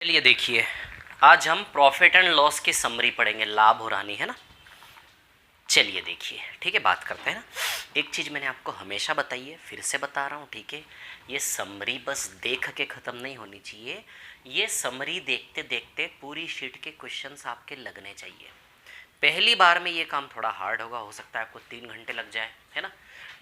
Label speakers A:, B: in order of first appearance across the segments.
A: चलिए देखिए, आज हम प्रॉफिट एंड लॉस की समरी पढ़ेंगे। लाभ और हानि है ना। चलिए देखिए, ठीक है, बात करते हैं ना। एक चीज़ मैंने आपको हमेशा बताई है, फिर से बता रहा हूँ, ठीक है। ये समरी बस देख के ख़त्म नहीं होनी चाहिए। ये समरी देखते देखते पूरी शीट के क्वेश्चंस आपके लगने चाहिए। पहली बार में ये काम थोड़ा हार्ड होगा, हो सकता है आपको 3 घंटे लग जाए, है ना।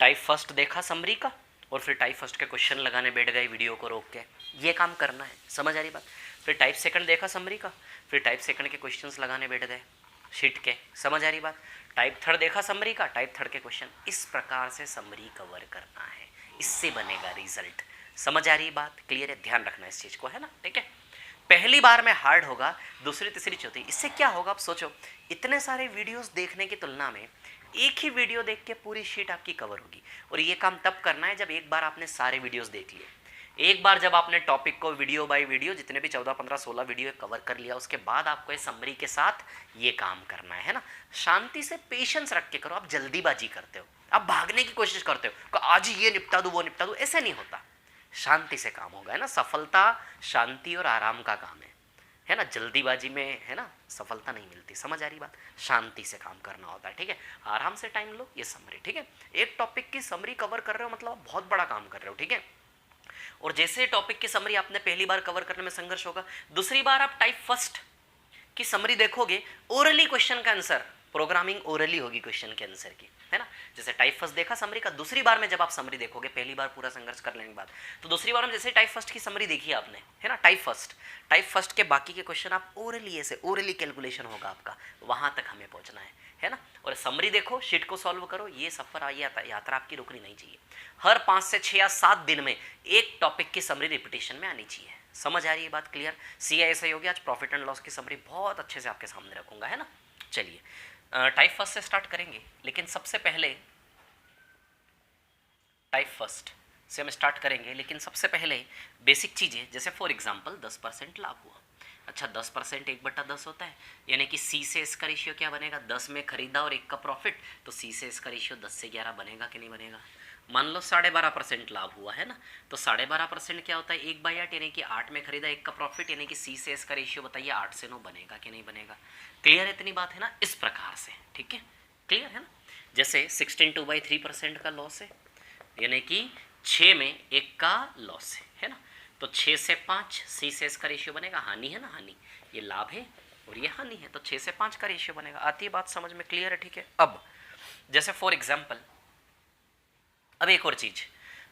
A: टाइप फर्स्ट देखा समरी का और फिर टाइप फर्स्ट के क्वेश्चन लगाने बैठ गए वीडियो को रोक के, ये काम करना है, समझ आ रही बात। फिर टाइप सेकंड देखा समरी का, फिर टाइप सेकंड के क्वेश्चंस लगाने बैठ गए शीट के, समझ आ रही बात। टाइप थर्ड देखा समरी का, टाइप थर्ड के क्वेश्चन, इस प्रकार से समरी कवर करना है, इससे बनेगा रिजल्ट। समझ आ रही बात, क्लियर है, ध्यान रखना इस चीज़ को, है ना, ठीक है। पहली बार में हार्ड होगा, दूसरी तीसरी चौथी, इससे क्या होगा आप सोचो। इतने सारे वीडियोस देखने की तुलना में एक ही वीडियो देख के पूरी शीट आपकी कवर होगी। और ये काम तब करना है जब एक बार आपने सारे वीडियोस देख लिए। एक बार जब आपने टॉपिक को वीडियो बाय वीडियो जितने भी 14 15 16 वीडियो कवर कर लिया, उसके बाद आपको इस समरी के साथ ये काम करना है ना। शांति से पेशेंस रख के करो। आप जल्दीबाजी करते हो, आप भागने की कोशिश करते हो कि आज ये निपटा दूं वो निपटा दूं, ऐसे नहीं होता। शांति से काम होगा, है ना। सफलता शांति और आराम का काम है ना। जल्दीबाजी में, है ना, सफलता नहीं मिलती। समझ आ रही बात। शांति से काम करना होता है, ठीक है। आराम से टाइम लो, ये समरी, ठीक है। एक टॉपिक की समरी कवर कर रहे हो मतलब आप बहुत बड़ा काम कर रहे हो, ठीक है। और जैसे टॉपिक की समरी आपने पहली बार कवर करने में संघर्ष होगा, दूसरी बार आप टाइप फर्स्ट की समरी देखोगे, ओरली क्वेश्चन का आंसर, प्रोग्रामिंग ओरली होगी क्वेश्चन के आंसर की, है ना। जैसे टाइप फर्स्ट देखा समरी का, दूसरी बार में जब आप समरी देखोगे, पहली बार पूरा संघर्ष कर लेने के बाद, तो दूसरी बार में जैसे टाइप फर्स्ट की समरी देखी आपने, है ना, टाइप फर्स्ट के बाकी के क्वेश्चन आप ओरली, ऐसे ओरली कैलकुलेशन होगा आपका, वहां तक हमें पहुंचना है ना। और समरी देखो, शीट को सॉल्व करो, ये सफर यात्रा आपकी रुकनी नहीं चाहिए। हर 5 से 6 या 7 दिन में एक टॉपिक की समरी रिपीटेशन में आनी चाहिए। समझ आ रही है बात, क्लियर। CISI होगी। आज प्रॉफिट एंड लॉस की समरी बहुत अच्छे से आपके सामने रखूंगा, है ना। चलिए टाइप फर्स्ट से स्टार्ट करेंगे, लेकिन सबसे पहले टाइप फर्स्ट से हम स्टार्ट करेंगे, लेकिन सबसे पहले बेसिक चीज़ें, जैसे फॉर एग्जांपल 10% लाभ हुआ। अच्छा, 10% 1/10 होता है, यानी कि C से इसका रेशियो क्या बनेगा, 10 में खरीदा और 1 का प्रॉफिट, तो C से इसका रेशियो 10 से 11 बनेगा कि नहीं बनेगा। मान लो 12.5% लाभ हुआ, है ना, तो 12.5% क्या होता है, 1/8, यानी कि 8 में खरीदा, 1 का प्रॉफिट, यानी कि C से इसका रेशियो बताइए 8 से 9 बनेगा कि नहीं बनेगा। क्लियर है इतनी बात, है ना। इस प्रकार से, ठीक है, क्लियर है ना। जैसे 16 2/3% का लॉस है, यानी कि 6 में 1 का लॉस है ना, तो 6 से 5 C से इसका रेशियो बनेगा, हानि है ना, हानि, ये लाभ है और ये हानि है, तो 6 से 5 का रेशियो बनेगा। आती है बात समझ में, क्लियर है, ठीक है। अब जैसे फॉर एग्जांपल, अब एक और चीज,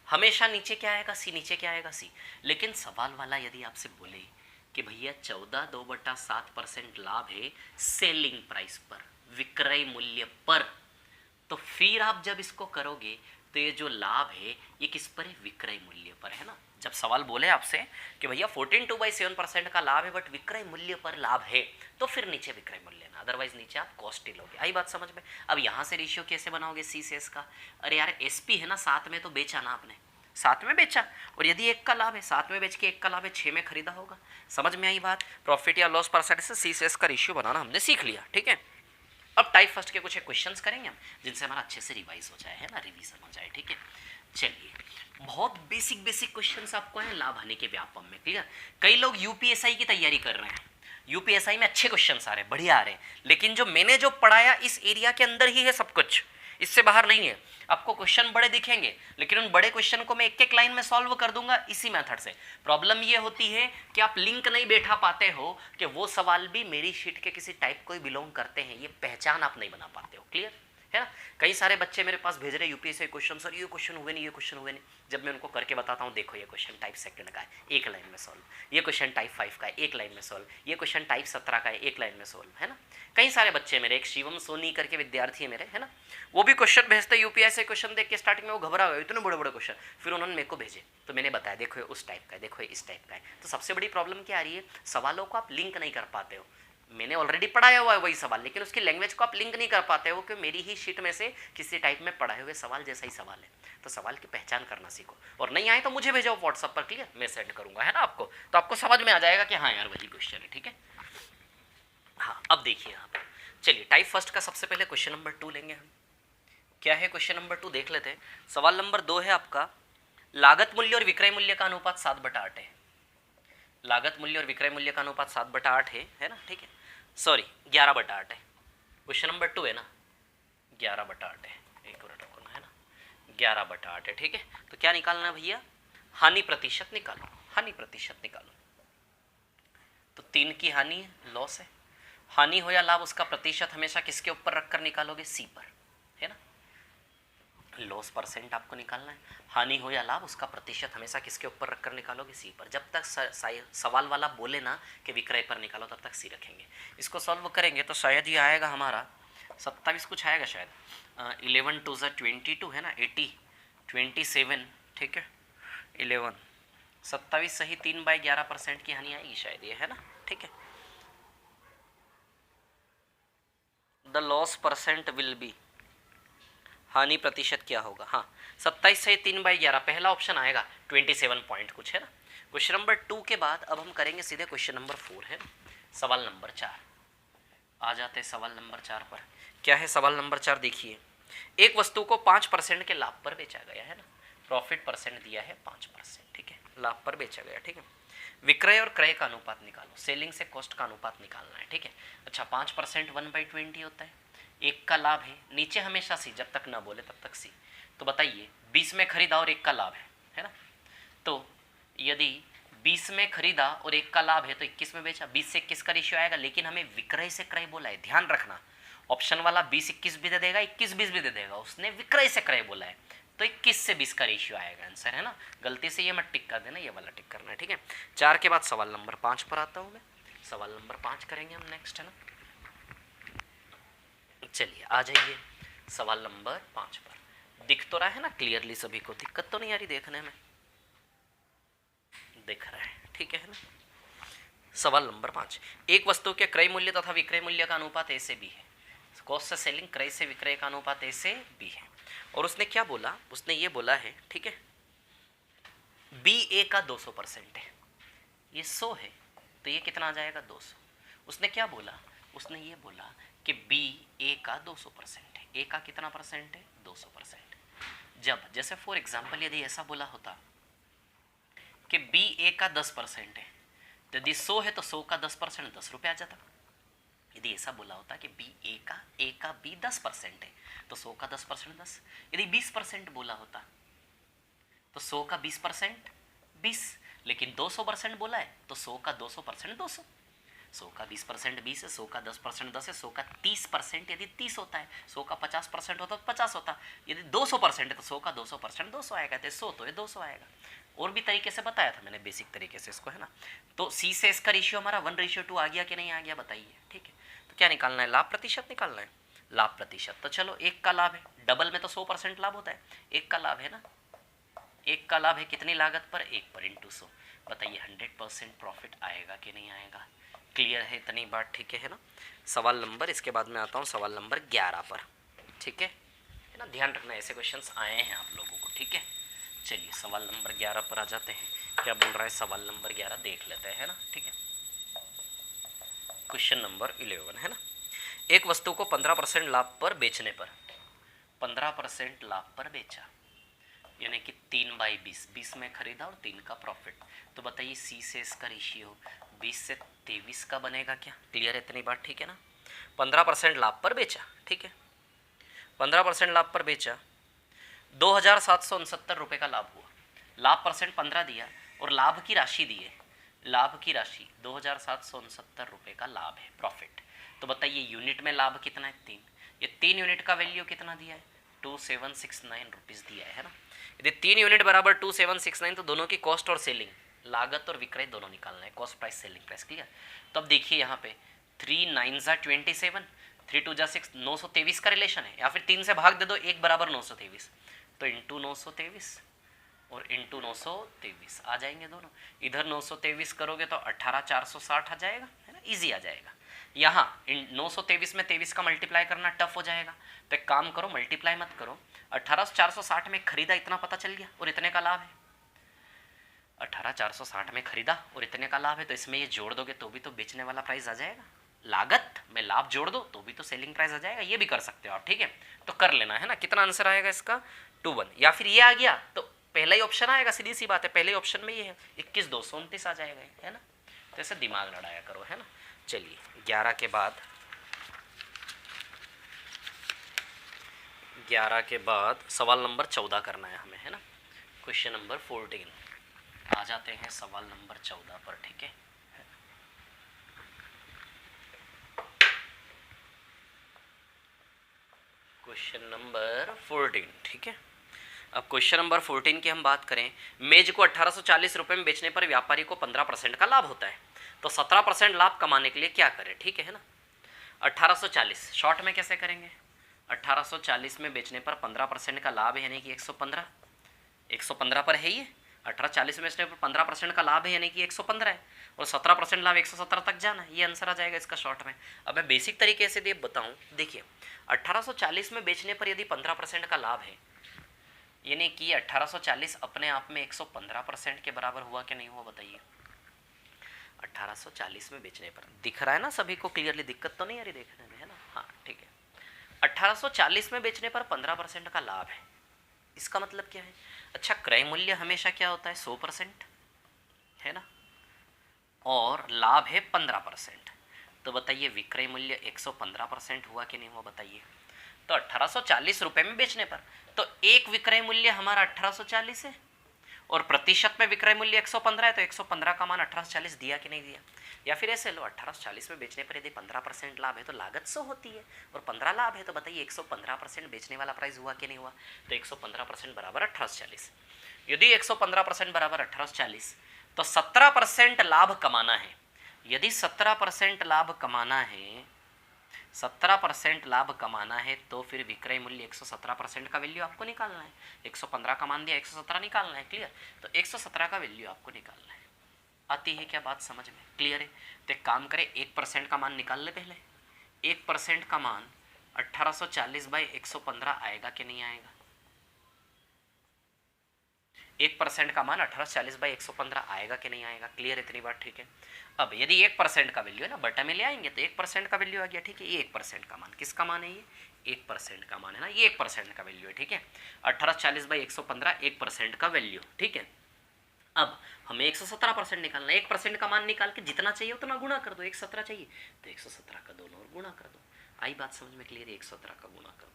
A: हमेशा नीचे क्या आएगा, C, नीचे क्या आएगा, C। लेकिन सवाल वाला यदि आपसे बोले कि भैया 14.2/7% लाभ है सेलिंग प्राइस पर, विक्रय मूल्य पर, तो फिर आप जब इसको करोगे तो ये जो लाभ है ये किस पर है, विक्रय मूल्य पर, है ना। जब सवाल बोले आपसे कि भैया 14.2/7% का लाभ है बट विक्रय मूल्य पर लाभ है, तो फिर नीचे विक्रय मूल्य लेना, अदरवाइज नीचे आप कॉस्ट ही लोगे। आई बात समझ में। अब यहाँ से रेशियो कैसे बनाओगे C से इसका, अरे यार SP है ना, 7 में तो बेचा ना आपने, 7 में बेचा, और यदि 1 का लाभ है, 7 में बेच के 1 का लाभ है, 6 में खरीदा होगा। समझ में आई बात। प्रॉफिट या लॉस परसेंटेज से C से इसका रेशियो बनाना हमने सीख लिया, ठीक है। अब टाइप फर्स्ट के कुछ क्वेश्चंस करेंगे हम, जिनसे हमारा अच्छे से रिवाइज हो जाए, है ना, रिवीजन हो जाए, ठीक है। चलिए, बहुत बेसिक क्वेश्चंस आपको हैं लाभ हानि के व्यापम में, क्लियर। कई लोग UPSI की तैयारी कर रहे हैं, UPSI में अच्छे क्वेश्चंस आ रहे हैं, बढ़िया आ रहे हैं, लेकिन जो मैंने जो पढ़ाया इस एरिया के अंदर ही है सब कुछ, इससे बाहर नहीं है। आपको क्वेश्चन बड़े दिखेंगे, लेकिन उन बड़े क्वेश्चन को मैं एक एक लाइन में सॉल्व कर दूंगा इसी मेथड से। प्रॉब्लम ये होती है कि आप लिंक नहीं बैठा पाते हो कि वो सवाल भी मेरी शीट के किसी टाइप को ही बिलोंग करते हैं, ये पहचान आप नहीं बना पाते हो, क्लियर है ना। कई सारे बच्चे मेरे पास भेज रहे UPSI क्वेश्चन, सर ये क्वेश्चन हुए नहीं, ये क्वेश्चन हुए नहीं। जब मैं उनको करके बताता हूँ, देखो ये क्वेश्चन टाइप सेकंड का है, एक लाइन में सॉल्व, ये क्वेश्चन टाइप 5 का है, एक लाइन में सॉल्व, ये क्वेश्चन टाइप 17 का है, एक लाइन में सॉल्व, है ना। कई सारे बच्चे मेरे, एक शिवम सोनी करके विद्यार्थी है मेरे, है ना, वो भी क्वेश्चन भेजते UPSI क्वेश्चन देख के स्टार्टिंग में वो घबरा गए, इतने बड़े बड़े क्वेश्चन, फिर उन्होंने मेरे को भेजे, तो मैंने बताया देखो ये उस टाइप का है, देखो ये इस टाइप का है। तो सबसे बड़ी प्रॉब्लम क्या आ रही है, सवालों को आप लिंक नहीं कर पाते हो। मैंने ऑलरेडी पढ़ाया हुआ है वही सवाल, लेकिन उसकी लैंग्वेज को आप लिंक नहीं कर पाते हो कि मेरी ही शीट में से किसी टाइप में पढ़ाए हुए सवाल जैसा ही सवाल है। तो सवाल की पहचान करना सीखो, और नहीं आए तो मुझे भेजो व्हाट्सएप पर, क्लियर, मैं सेंड करूंगा, है ना आपको, तो आपको समझ में आ जाएगा कि हाँ यार वही क्वेश्चन है, ठीक है। हाँ, अब देखिए यहाँ पर, चलिए टाइप फर्स्ट का सबसे पहले क्वेश्चन नंबर 2 लेंगे हम। क्या है क्वेश्चन नंबर 2 देख लेते हैं। सवाल नंबर 2 है आपका, लागत मूल्य और विक्रय मूल्य का अनुपात 7/8 है। लागत मूल्य और विक्रय मूल्य का अनुपात 7/8 है ना, ठीक है, सॉरी 11/8 है। क्वेश्चन नंबर 2 है ना, 11/8 है, एक मिनट रुको ना, है ना, 11/8 है, ठीक है। तो क्या निकालना है भैया, हानि प्रतिशत निकालो, हानि प्रतिशत निकालो। तो 3 की हानि लॉस है, हानि हो या लाभ उसका प्रतिशत हमेशा किसके ऊपर रखकर निकालोगे, सी पर, है ना। लॉस परसेंट आपको निकालना है, हानि हो या लाभ उसका प्रतिशत हमेशा किसके ऊपर रखकर निकालोगे, सी पर। जब तक सवाल वाला बोले ना कि विक्रय पर निकालो तब तक सी रखेंगे। इसको सॉल्व करेंगे तो शायद ये आएगा हमारा 27 कुछ आएगा शायद, 11 2 22 है ना, 80 27, ठीक है, 11 27 सही, 3/11% की हानि आएगी शायद ये, है ना, ठीक है। The loss percent will be, हानि प्रतिशत क्या होगा, हाँ 27 से 3/11, पहला ऑप्शन आएगा 27 पॉइंट कुछ, है ना। क्वेश्चन नंबर 2 के बाद अब हम करेंगे सीधे क्वेश्चन नंबर 4, है ना, सवाल नंबर 4। आ जाते हैं सवाल नंबर 4 पर। क्या है सवाल नंबर 4, देखिए, एक वस्तु को 5% के लाभ पर बेचा गया, है ना, प्रॉफिट परसेंट दिया है 5%, ठीक है, लाभ पर बेचा गया, ठीक है। विक्रय और क्रय का अनुपात निकालो, सेलिंग से कॉस्ट का अनुपात निकालना है, ठीक है। अच्छा 5% 1/20 होता है, एक का लाभ है, नीचे हमेशा सी, जब तक ना बोले तब तक सी। तो बताइए 20 में खरीदा और एक का लाभ है ना, तो यदि 20 में खरीदा और एक का लाभ है तो 21 में बेचा, 20 से 21 का रेशियो आएगा, लेकिन हमें विक्रय से क्रय बोला है, ध्यान रखना। ऑप्शन वाला 20-21 भी दे देगा, 21-20 भी दे देगा, उसने विक्रय से क्रय बोला है, तो 21 से 20 का रेशियो आएगा आंसर, है ना। गलती से ये मत टिक कर देना, ये वाला टिक करना है, ठीक है। 4 के बाद सवाल नंबर 5 पर आता हूँ मैं, सवाल नंबर 5 करेंगे हम नेक्स्ट, है ना। चलिए आ जाइए सवाल नंबर 5 पर। दिख तो रहा है ना क्लियरली सभी को, दिक्कत तो नहीं आ रही देखने में, दिख रहा है, ठीक है ना। सवाल नंबर 5, एक वस्तु के क्रय मूल्य तथा विक्रय मूल्य का अनुपात ए से बी है, कॉस्ट से सेलिंग, क्रय से विक्रय का अनुपात ए से बी है। और उसने क्या बोला, उसने ये बोला है, ठीक है, बी ए का 200% है, ये 100 है तो ये कितना आ जाएगा 200। उसने क्या बोला, उसने ये बोला कि बी ए का 200% है, ए का कितना परसेंट है, 200%। जब जैसे फॉर एग्जाम्पल यदि ऐसा बोला होता कि बी ए का 10% है, तो यदि 100 है तो 100 का 10% 10 रुपये आ जाता। यदि ऐसा बोला होता कि बी ए का बी 10% है तो 100 का 10% 10। यदि 20% बोला होता तो 100 का 20% 20, लेकिन 200% बोला है तो 100 का 200% 200। 100 का 20% 20 है, 100 का 10% 10 है, 100 का 30% यदि 30 होता है, 100 का 50% होता तो 50 होता, यदि 200% है तो 100 का 200% 200 आएगा, तो 100 तो ये 200 आएगा। और भी तरीके से बताया था मैंने, बेसिक तरीके से इसको, है ना। तो सी से इसका रेशियो हमारा 1:2 आ गया कि नहीं आ गया, बताइए, ठीक है। तो क्या निकालना है, लाभ प्रतिशत निकालना है, लाभ प्रतिशत। तो चलो एक का लाभ है, डबल में तो 100% लाभ होता है, एक का लाभ है ना, एक का लाभ है कितनी लागत पर, 1 पर इंटू 100। बताइए 100% प्रॉफिट आएगा कि नहीं आएगा, क्लियर है इतनी बात, ठीक है ना। सवाल नंबर, इसके बाद में आता हूँ सवाल नंबर 11 पर, ठीक है ना, ध्यान रखना ऐसे क्वेश्चंस आए हैं आप लोगों को, ठीक है। चलिए सवाल नंबर 11 पर आ जाते हैं, क्या बोल रहा है सवाल नंबर 11 देख लेते हैं, है ना, ठीक है। क्वेश्चन नंबर 11 है ना, एक वस्तु को 15% लाभ पर बेचने पर, 15% लाभ पर बेचा, यानी कि 3/20, 20 में खरीदा और 3 का प्रॉफिट। तो बताइए सी से इसका रेशियो 20 से 23 का बनेगा क्या, क्लियर है इतनी बात, ठीक है ना। 15% लाभ पर बेचा, ठीक है, 15% लाभ पर बेचा, 2,769 रुपये का लाभ हुआ, लाभ परसेंट 15 दिया और लाभ की राशि दी है, लाभ की राशि 2,769 रुपये का लाभ है, प्रॉफिट। तो बताइए यूनिट में लाभ कितना है, 3, ये 3 यूनिट का वैल्यू कितना दिया है, 2769 रुपीज़ दिया है ना। यदि 3 यूनिट बराबर 2769 तो दोनों की कॉस्ट और सेलिंग, लागत और विक्रय दोनों निकालना है, cost price selling price, clear. तो अब देखिए यहाँ पे 3 9 = 27, 3 2 = 6, 923 का रिलेशन है, या फिर 3 से भाग दे दो, 1 बराबर 923, तो इंटू 923 और इंटू 923 आ जाएंगे दोनों। इधर 923 करोगे तो 18,460 आ जाएगा, है ना, इजी आ जाएगा। यहाँ 923 में 23 का मल्टीप्लाई करना टफ हो जाएगा, तो एक काम करो मल्टीप्लाई मत करो, 18,460 में खरीदा इतना पता चल गया और इतने का लाभ है, 18,460 में खरीदा और इतने का लाभ है, तो इसमें ये जोड़ दोगे तो भी तो बेचने वाला प्राइस आ जाएगा, लागत में लाभ जोड़ दो तो भी तो सेलिंग प्राइस आ जाएगा, ये भी कर सकते हो आप, ठीक है। तो कर लेना, है ना। कितना आंसर आएगा इसका 21, या फिर ये आ गया तो पहला ही ऑप्शन आएगा, सीधी सी बात है, पहले ऑप्शन में ये है 21,229 आ जाएगा, है ना, तो ऐसे दिमाग लड़ाया करो, है ना। चलिए 11 के बाद 11 के बाद सवाल नंबर 14 करना है हमें, है ना। क्वेश्चन नंबर 14 आ जाते हैं सवाल नंबर 14 पर, ठीक है। क्वेश्चन नंबर 14, ठीक है। अब क्वेश्चन नंबर 14 की हम बात करें, मेज को 1840 रुपये में बेचने पर व्यापारी को 15% का लाभ होता है, तो 17% लाभ कमाने के लिए क्या करें, ठीक है ना। 1840 शॉर्ट में कैसे करेंगे, 1840 में बेचने पर 15% का लाभ है, यानी कि 115, 115 पर है ये। 1840 में बेचने पर 15% का लाभ है, यानी कि 115 है, और 17% लाभ 117 तक जाना है, ये आंसर आ जाएगा इसका शॉर्ट में। अब मैं बेसिक तरीके से बताऊं, देखिए 1840 में बेचने पर यदि 15% का लाभ है, यानी कि 1840 अपने आप में 115% के बराबर हुआ कि नहीं हुआ, बताइए। 1840 में बेचने पर दिख रहा है ना सभी को क्लियरली, दिक्कत तो नहीं आ रही देखने में, है ना। हाँ ठीक है, 1840 में बेचने पर 15% का लाभ है, इसका मतलब क्या है। अच्छा, क्रय मूल्य हमेशा क्या होता है, 100%, है ना, और लाभ है 15%, तो बताइए विक्रय मूल्य 115% हुआ कि नहीं हुआ, बताइए। तो 1840 रुपए में बेचने पर तो एक विक्रय मूल्य हमारा 1840 है, और प्रतिशत में विक्रय मूल्य 115 है, तो 115 का मान 1840 दिया कि नहीं दिया। या फिर ऐसे लो, 1840 में बेचने पर यदि 15% लाभ है तो लागत 100 होती है, और 15 लाभ है, तो बताइए 115% बेचने वाला प्राइस हुआ कि नहीं हुआ। तो 115% बराबर 1840, यदि 115% बराबर 1840, तो 17% लाभ कमाना है। यदि 17% लाभ कमाना है, 17% लाभ कमाना है, तो फिर विक्रय मूल्य 117% का वैल्यू आपको निकालना है। 115 का मान दिया, 117 निकालना है, क्लियर। तो 117 का वैल्यू आपको निकालना है। आती है क्या बात समझ में, क्लियर है। तो एक काम करें, 1% का मान निकाल ले पहले। 1% का मान 1840 बाई 115 आएगा कि नहीं आएगा। 1% का मान 1840 बाई 115 आएगा कि नहीं आएगा, क्लियर, इतनी बात ठीक है। अब यदि 1% का वैल्यू है ना, बटा में ले आएंगे तो 1% का वैल्यू आ गया, ठीक है। ये 1% का मान किसका मान है, ये 1% का मान है ना, ये 1% का वैल्यू है, ठीक है। 1840 बाई 115 1% का वैल्यू, ठीक है। अब हमें 117% निकालना है, 1% का मान निकाल के जितना चाहिए उतना गुणा कर दो, 117 चाहिए तो 117 का दोनों और गुणा कर दो। आई बात समझ में, क्लियर, 117 का गुणा कर दो,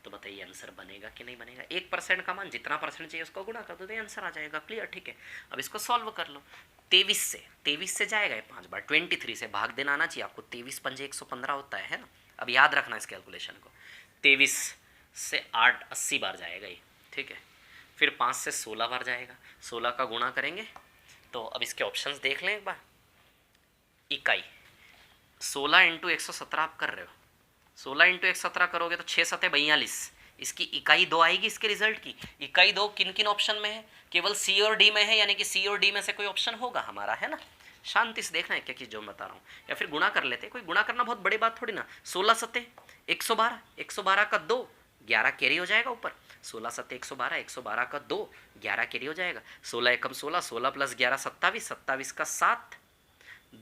A: तो बताइए आंसर बनेगा कि नहीं बनेगा। 1% का मान जितना परसेंट चाहिए उसको गुणा कर दो तो आंसर आ जाएगा, क्लियर, ठीक है। अब इसको सॉल्व कर लो। 23 से जाएगा 5 बार, 23 से भाग देना आना चाहिए आपको। 23 पंजे 115 होता है ना। अब याद रखना इस कैलकुलेशन को, 23 से 8 80 बार जाएगा ये, ठीक है। फिर 5 से 16 बार जाएगा, 16 का गुणा करेंगे। तो अब इसके ऑप्शंस देख लें एक बार। इकाई 16 इंटू 117 आप कर रहे हो, 16 इंटू 117 करोगे तो 6 सते 42, इसकी इकाई 2 आएगी। इसके रिजल्ट की इकाई 2 किन किन ऑप्शन में है, केवल सी और डी में है, यानी कि सी और डी में से कोई ऑप्शन होगा हमारा, है ना। शांति से देखना है क्या चीज़ जो मैं बता रहा हूँ, या फिर गुणा कर लेते, कोई गुणा करना बहुत बड़ी बात थोड़ी ना। 16 सते 112, 112 का 2 11 कैरी हो जाएगा ऊपर। 16 सत्ते 112, 112 का 2 11 कैरी हो जाएगा। 16 एकम 16, 16 प्लस 11 27, 27 का 7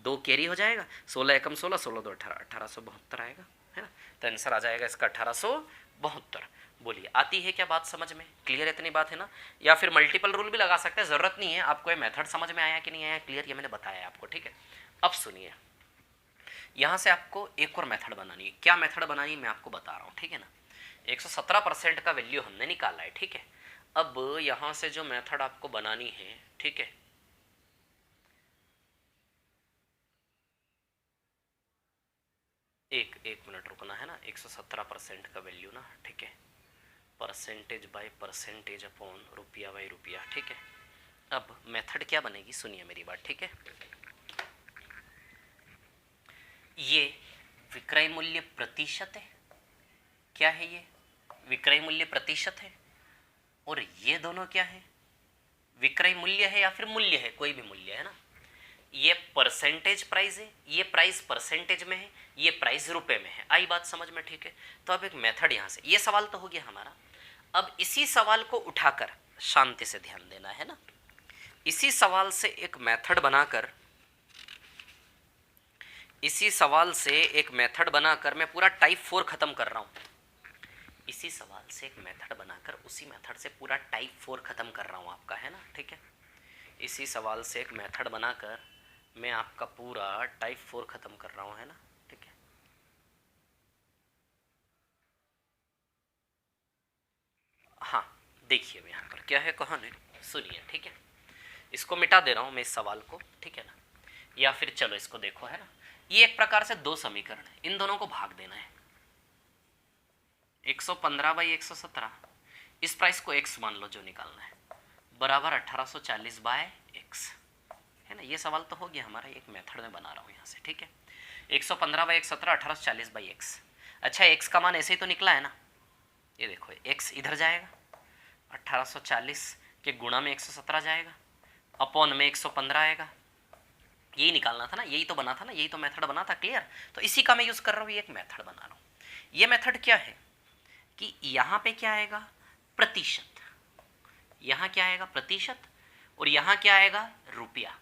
A: 2 कैरी हो जाएगा। 16 एकम 16, 16 दो 18, 1872 आएगा, है ना। तो आंसर आ जाएगा इसका 1872। बोलिए आती है क्या बात समझ में, क्लियर, इतनी बात है ना। या फिर मल्टीपल रूल भी लगा सकते हैं, ज़रूरत नहीं है। आपको ये मेथड समझ में आया कि नहीं आया, क्लियर, ये मैंने बताया है आपको, ठीक है। अब सुनिए, यहाँ से आपको एक और मेथड बनानी है। क्या मेथड बनानी है मैं आपको बता रहा हूँ, ठीक है ना। 117% का वैल्यू हमने निकाला है, ठीक है। अब यहाँ से जो मेथड आपको बनानी है, ठीक है, एक मिनट रुकना है ना। 117% का वैल्यू ना, ठीक है, परसेंटेज बाय परसेंटेज अपॉन रुपया बाय रुपया, ठीक है। अब मेथड क्या बनेगी, सुनिए मेरी बात, ठीक है। ये विक्रय मूल्य प्रतिशत है, क्या है ये, विक्रय मूल्य प्रतिशत है। और ये दोनों क्या है, विक्रय मूल्य है या फिर मूल्य है, कोई भी मूल्य है ना। ये परसेंटेज प्राइस है, ये प्राइस परसेंटेज में है, ये प्राइस रुपए में है। आई बात समझ में, ठीक है। तो अब एक मेथड यहां से, ये सवाल तो हो गया हमारा। अब इसी सवाल को उठाकर शांति से ध्यान देना है ना, इसी सवाल से एक मेथड बनाकर, इसी सवाल से एक मेथड बनाकर मैं पूरा टाइप 4 खत्म कर रहा हूं। इसी सवाल से एक मेथड बनाकर उसी मेथड से पूरा टाइप 4 खत्म कर रहा हूं आपका, है ना, ठीक है। इसी सवाल से एक मेथड बनाकर मैं आपका पूरा टाइप 4 खत्म कर रहा हूँ, है ना, ठीक है। हाँ, देखिए अब यहाँ पर क्या है कहानी, सुनिए, ठीक है। इसको मिटा दे रहा हूँ मैं इस सवाल को, ठीक है ना, या फिर चलो इसको देखो, है ना। ये एक प्रकार से दो समीकरण है, इन दोनों को भाग देना है। 115 बाई 117, इस प्राइस को x मान लो जो निकालना है, बराबर 1840 बाय x, है ना। ये सवाल तो हो गया हमारा, एक मेथड में बना रहा हूँ यहाँ से, ठीक है। 115 बाई 117, 1840 बाई x। अच्छा, x का मान ऐसे ही तो निकला है ना, ये देखो x इधर जाएगा, 1840 के गुणा में 117 जाएगा, अपॉन में 115 आएगा। यही निकालना था ना, यही तो बना था ना, यही तो मेथड बना था, क्लियर। तो इसी का मैं यूज़ कर रहा हूँ, ये एक मेथड बना रहा हूँ। ये मेथड क्या है कि यहाँ पे क्या आएगा, प्रतिशत, यहाँ क्या आएगा प्रतिशत, और यहाँ क्या आएगा रुपया।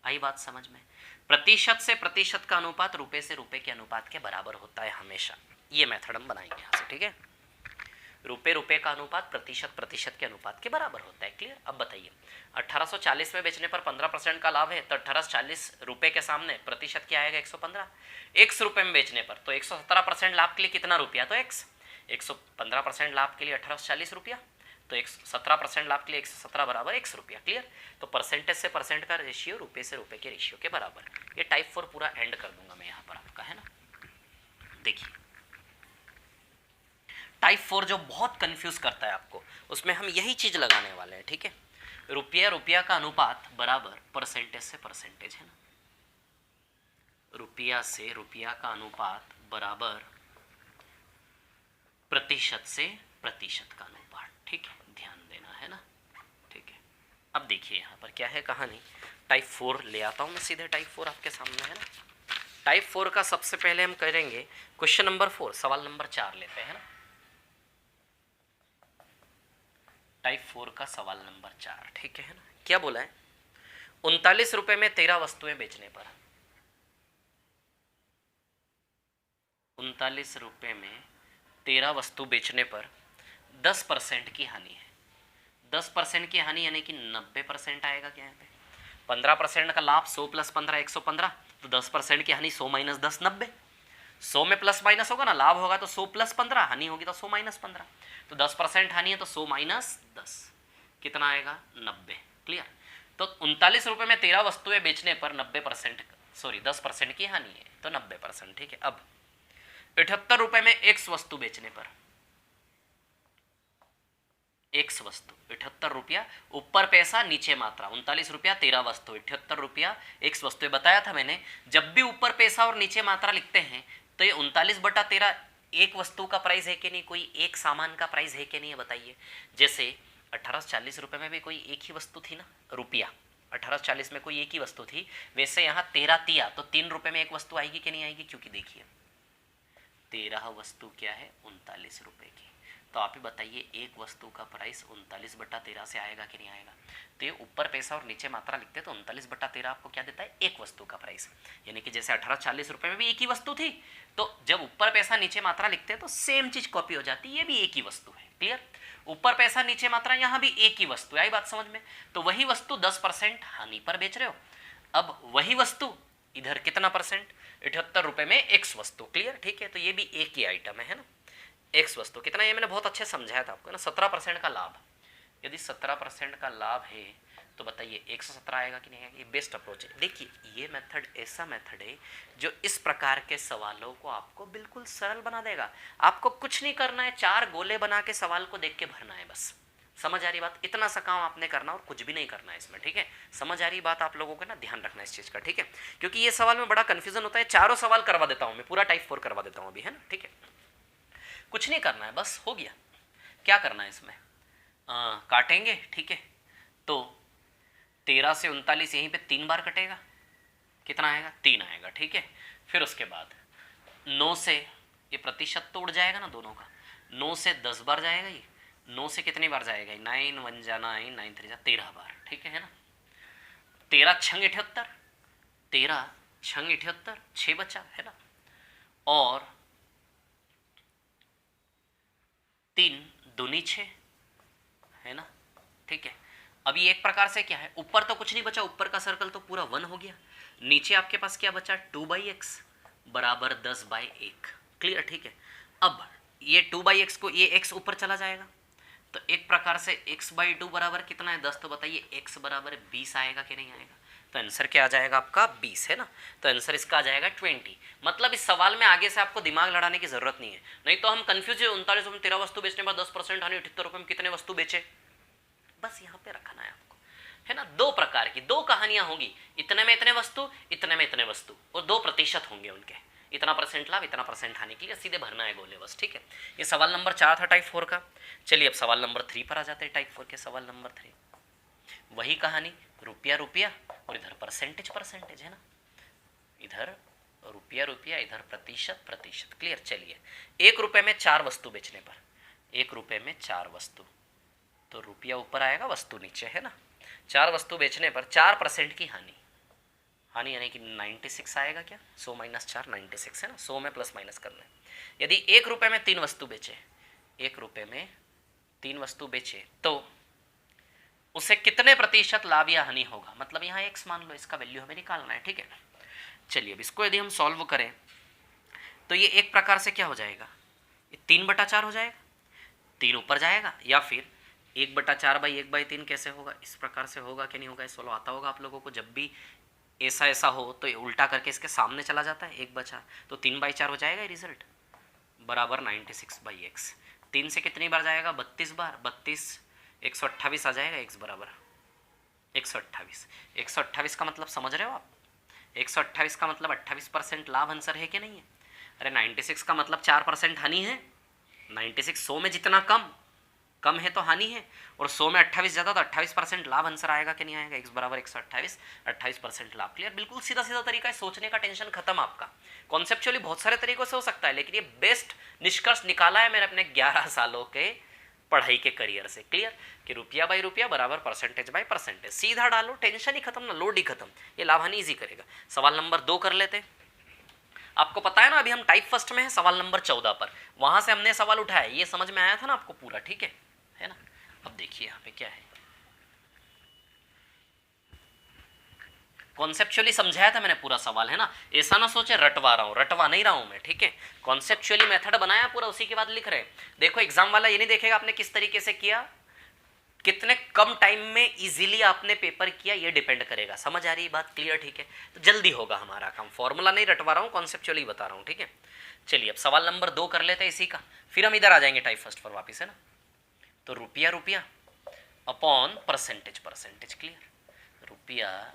A: आई बात समझ में। प्रतिशत से प्रतिशत का अनुपात रुपए से रुपए के अनुपात के बराबर होता है हमेशा। ये मेथड हम बनाएंगे यहाँ से, ठीक है। रुपए रुपए का अनुपात प्रतिशत प्रतिशत के अनुपात के बराबर होता है, क्लियर। अब बताइए, 1840 में बेचने पर 15% का लाभ है, तो 1840 रुपए के सामने प्रतिशत क्या आएगा 115। x रुपए में बेचने पर तो 117% लाभ के लिए कितना रुपया, तो x। 115% लाभ के लिए 1840 रुपया, तो 17% लाभ के लिए 117 बराबर x रुपया, क्लियर। तो परसेंटेज से परसेंट का रेशियो रुपए से रुपए के रेशियो के बराबर। ये टाइप 4 पूरा एंड कर दूंगा मैं यहाँ पर आपका, है ना। देखिए, टाइप 4 जो बहुत कंफ्यूज करता है आपको, उसमें हम यही चीज लगाने वाले हैं, ठीक है। रुपया रुपया का अनुपात बराबर परसेंटेज से परसेंटेज, है ना। रुपया से रुपया का अनुपात बराबर प्रतिशत से प्रतिशत का अनुपात, ठीक है, ध्यान देना, है ना, ठीक है। अब देखिए यहाँ पर क्या है कहानी, टाइप 4 ले आता हूँ मैं सीधे, टाइप 4 आपके सामने, है ना। टाइप 4 का सबसे पहले हम करेंगे क्वेश्चन नंबर 4, सवाल नंबर 4 लेते हैं ना। टाइप 4 का सवाल नंबर 4, ठीक है ना। क्या बोला है, 39 रुपए में 13 वस्तुएं बेचने पर, 39 रुपए में 13 वस्तु बेचने पर 10% की हानि है। 10% की हानि यानी कि 90% आएगा क्या यहाँ पे। 15% का लाभ 100 प्लस 15 115, तो 10% की हानि 100 माइनस 10 90। 100 में प्लस माइनस होगा ना, लाभ होगा तो 100 प्लस 15, हानि होगी तो 100 माइनस 15, तो 10% हानि है तो 100 माइनस 10 कितना आएगा 90, क्लियर। तो 39 रुपए में 13 वस्तुएं बेचने पर 90%, सॉरी 10% की हानि है, तो 90%, ठीक है। अब 78 रुपए में x वस्तु बेचने पर, x वस्तु 78 रुपया, ऊपर पैसा नीचे मात्रा, 39 रुपया 13 वस्तु, 78 रुपया x वस्तु। बताया था मैंने, जब भी ऊपर पैसा और नीचे मात्रा लिखते हैं तो ये 39/13 एक वस्तु का प्राइस है कि नहीं, कोई एक सामान का प्राइस है कि नहीं, बताइए। जैसे 1840 रुपए में भी कोई एक ही वस्तु थी ना, रुपया 1840 में कोई एक ही वस्तु थी, वैसे यहाँ 13 तिया तो 3 रुपए में एक वस्तु आएगी कि नहीं आएगी, क्योंकि देखिए 13 वस्तु क्या है 39 रुपए की, तो आप ही बताइए एक वस्तु का प्राइस 39/13 से आएगा कि नहीं आएगा। तो ये ऊपर पैसा और नीचे मात्रा लिखते तो 39/13 आपको क्या देता है, एक वस्तु का प्राइस। यानी कि जैसे 1840 रुपए में भी एक ही वस्तु थी, तो जब ऊपर पैसा नीचे मात्रा लिखते हैं तो सेम चीज कॉपी हो जाती है, ये भी एक ही वस्तु है, क्लियर। ऊपर पैसा नीचे मात्रा, यहाँ भी एक ही वस्तु है, आई बात समझ में। तो वही वस्तु 10% हानि पर बेच रहे हो। अब वही वस्तु इधर कितना परसेंट, 78 रुपए में x वस्तु, क्लियर, ठीक है। तो ये भी एक ही आइटम है ना, x वस्तु कितना, ये मैंने बहुत अच्छे समझाया था आपको ना, 17% का लाभ। यदि 17% का लाभ है तो बताइए 117 आएगा कि नहीं आएगा। ये बेस्ट अप्रोच है। देखिए ये मेथड ऐसा मेथड है जो इस प्रकार के सवालों को आपको बिल्कुल सरल बना देगा। आपको कुछ नहीं करना है, 4 गोले बना के सवाल को देख के भरना है, बस। समझ आ रही बात, इतना सा काम आपने करना और कुछ भी नहीं करना है इसमें, ठीक है। समझ आ रही बात आप लोगों को ना, ध्यान रखना इस चीज़ का, ठीक है। क्योंकि ये सवाल में बड़ा कंफ्यूजन होता है, चारों सवाल करवा देता हूँ मैं, पूरा टाइप 4 करवा देता हूँ अभी, है ना, ठीक है। कुछ नहीं करना है, बस हो गया। क्या करना है इसमें, काटेंगे, ठीक है। तो 13 से 39 यहीं पे 3 बार कटेगा, कितना आएगा 3 आएगा, ठीक है। फिर उसके बाद 9 से ये प्रतिशत तो उड़ जाएगा ना दोनों का, 9 से 10 बार जाएगा, ये 9 से कितनी बार जाएगा, 9 1 जा 9 9 3 जा 13 बार, ठीक है ना। 13 छंग 78, 13 छंग 78, 6 बचा, है ना। और 3 दूनी 6, है ना, ठीक है। अभी एक प्रकार से क्या है, ऊपर तो कुछ नहीं बचा, ऊपर का सर्कल तो पूरा 1 हो गया। नीचे आपके पास क्या बचा, 2/x बराबर 10/1। क्लियर, ठीक है। अब ये 2/x को, ये x ऊपर चला जाएगा, तो एक प्रकार से x/2 बराबर कितना है, 10। तो बताइए x बराबर 20 आएगा कि नहीं आएगा। तो आंसर क्या आ जाएगा आपका, 20 है ना। तो आंसर इसका आ जाएगा 20। मतलब इस सवाल में आगे से आपको दिमाग लड़ाने की जरूरत नहीं है, नहीं तो हम कंफ्यूज है। 39 रुपये में 13 वस्तु बेचने पर 10% हानि, 78 रुपये में कितने वस्तु बेचे, बस यहाँ पे रखना है आपको, है ना। दो प्रकार की दो कहानियां होंगी, इतने में इतने वस्तु, इतने में इतने वस्तु, और 2% होंगे उनके, इतना % लाभ, इतना % हानि के लिए सीधे भरना है गोले बस, ठीक है। ये सवाल नंबर 4 था टाइप 4 का। चलिए अब सवाल नंबर 3 पर आ जाते हैं, टाइप 4 के सवाल नंबर 3। वही कहानी, रुपया रुपया और इधर परसेंटेज है ना, इधर रुपया रुपया, इधर प्रतिशत। क्लियर। चलिए 1 रुपये में 4 वस्तु बेचने पर, 1 रुपये में 4 वस्तु, तो रुपया ऊपर आएगा, वस्तु नीचे, है ना। 4 वस्तु बेचने पर 4% की हानि यानी कि 96 आएगा क्या, 100 - 4 96 है ना, 100 में प्लस माइनस करना है। यदि 1 रुपये में 3 वस्तु बेचे, 1 रुपये में 3 वस्तु बेचे, तो उसे कितने % लाभ या हानि होगा, मतलब यहाँ x मान लो, इसका वैल्यू हमें निकालना है, ठीक है। चलिए अब इसको यदि हम सॉल्व करें तो ये एक प्रकार से क्या हो जाएगा, ये 3/4 हो जाएगा, 3 ऊपर जाएगा, या फिर 1/4/1/3 कैसे होगा, इस प्रकार से होगा कि नहीं होगा, ये सोल्व आता होगा आप लोगों को। जब भी ऐसा हो तो ये उल्टा करके इसके सामने चला जाता है, 1 बचा, तो 3/4 हो जाएगा रिजल्ट, बराबर 96/x। 3 से कितनी बार जाएगा, 32 बार, 32 128 आ जाएगा, x बराबर 128। 128 का मतलब समझ रहे हो आप, 128 का मतलब 28% लाभ आंसर है कि नहीं है। अरे 96 का मतलब 4% हानि है, 96 100 में जितना कम है तो हानि है, और 100 में 28 ज़्यादा, तो 28% लाभ आंसर आएगा कि नहीं आएगा, x बराबर 128, 28% लाभ। क्लियर, बिल्कुल सीधा तरीका है, सोचने का टेंशन खत्म आपका। कॉन्सेप्चुअली बहुत सारे तरीकों से हो सकता है, लेकिन ये बेस्ट निष्कर्ष निकाला है मैंने अपने 11 सालों के पढ़ाई के करियर से। क्लियर, कि रुपया/रुपया बराबर %/%, सीधा डालो, टेंशन ही खत्म ना, लोड ही खत्म, ये लाभ हानि ईजी करेगा। सवाल नंबर 2 कर लेते। आपको पता है ना, अभी हम टाइप फर्स्ट में है, सवाल नंबर 14 पर, वहां से हमने सवाल उठाया, ये समझ में आया था ना आपको पूरा, ठीक है ना। अब देखिए यहाँ पे क्या है, कॉन्सेप्चुअली समझाया था मैंने पूरा सवाल, है ना। ऐसा ना सोचे रटवा नहीं रहा हूं मैं, ठीक है। कॉन्सेप्चुअली मेथड बनाया पूरा, उसी के बाद लिख रहे हैं। देखो एग्जाम वाला ये नहीं देखेगा आपने किस तरीके से किया, कितने कम टाइम में इजीली आपने पेपर किया, ये डिपेंड करेगा। समझ आ रही है बात, क्लियर, ठीक है। तो जल्दी होगा हमारा काम, फॉर्मूला नहीं रटवा रहा हूँ, कॉन्सेप्चुअली बता रहा हूँ, ठीक है। चलिए अब सवाल नंबर 2 कर लेते हैं इसी का, फिर हम इधर आ जाएंगे टाइप फर्स्ट पर वापिस, है ना। तो रुपया अपॉन परसेंटेज, क्लियर,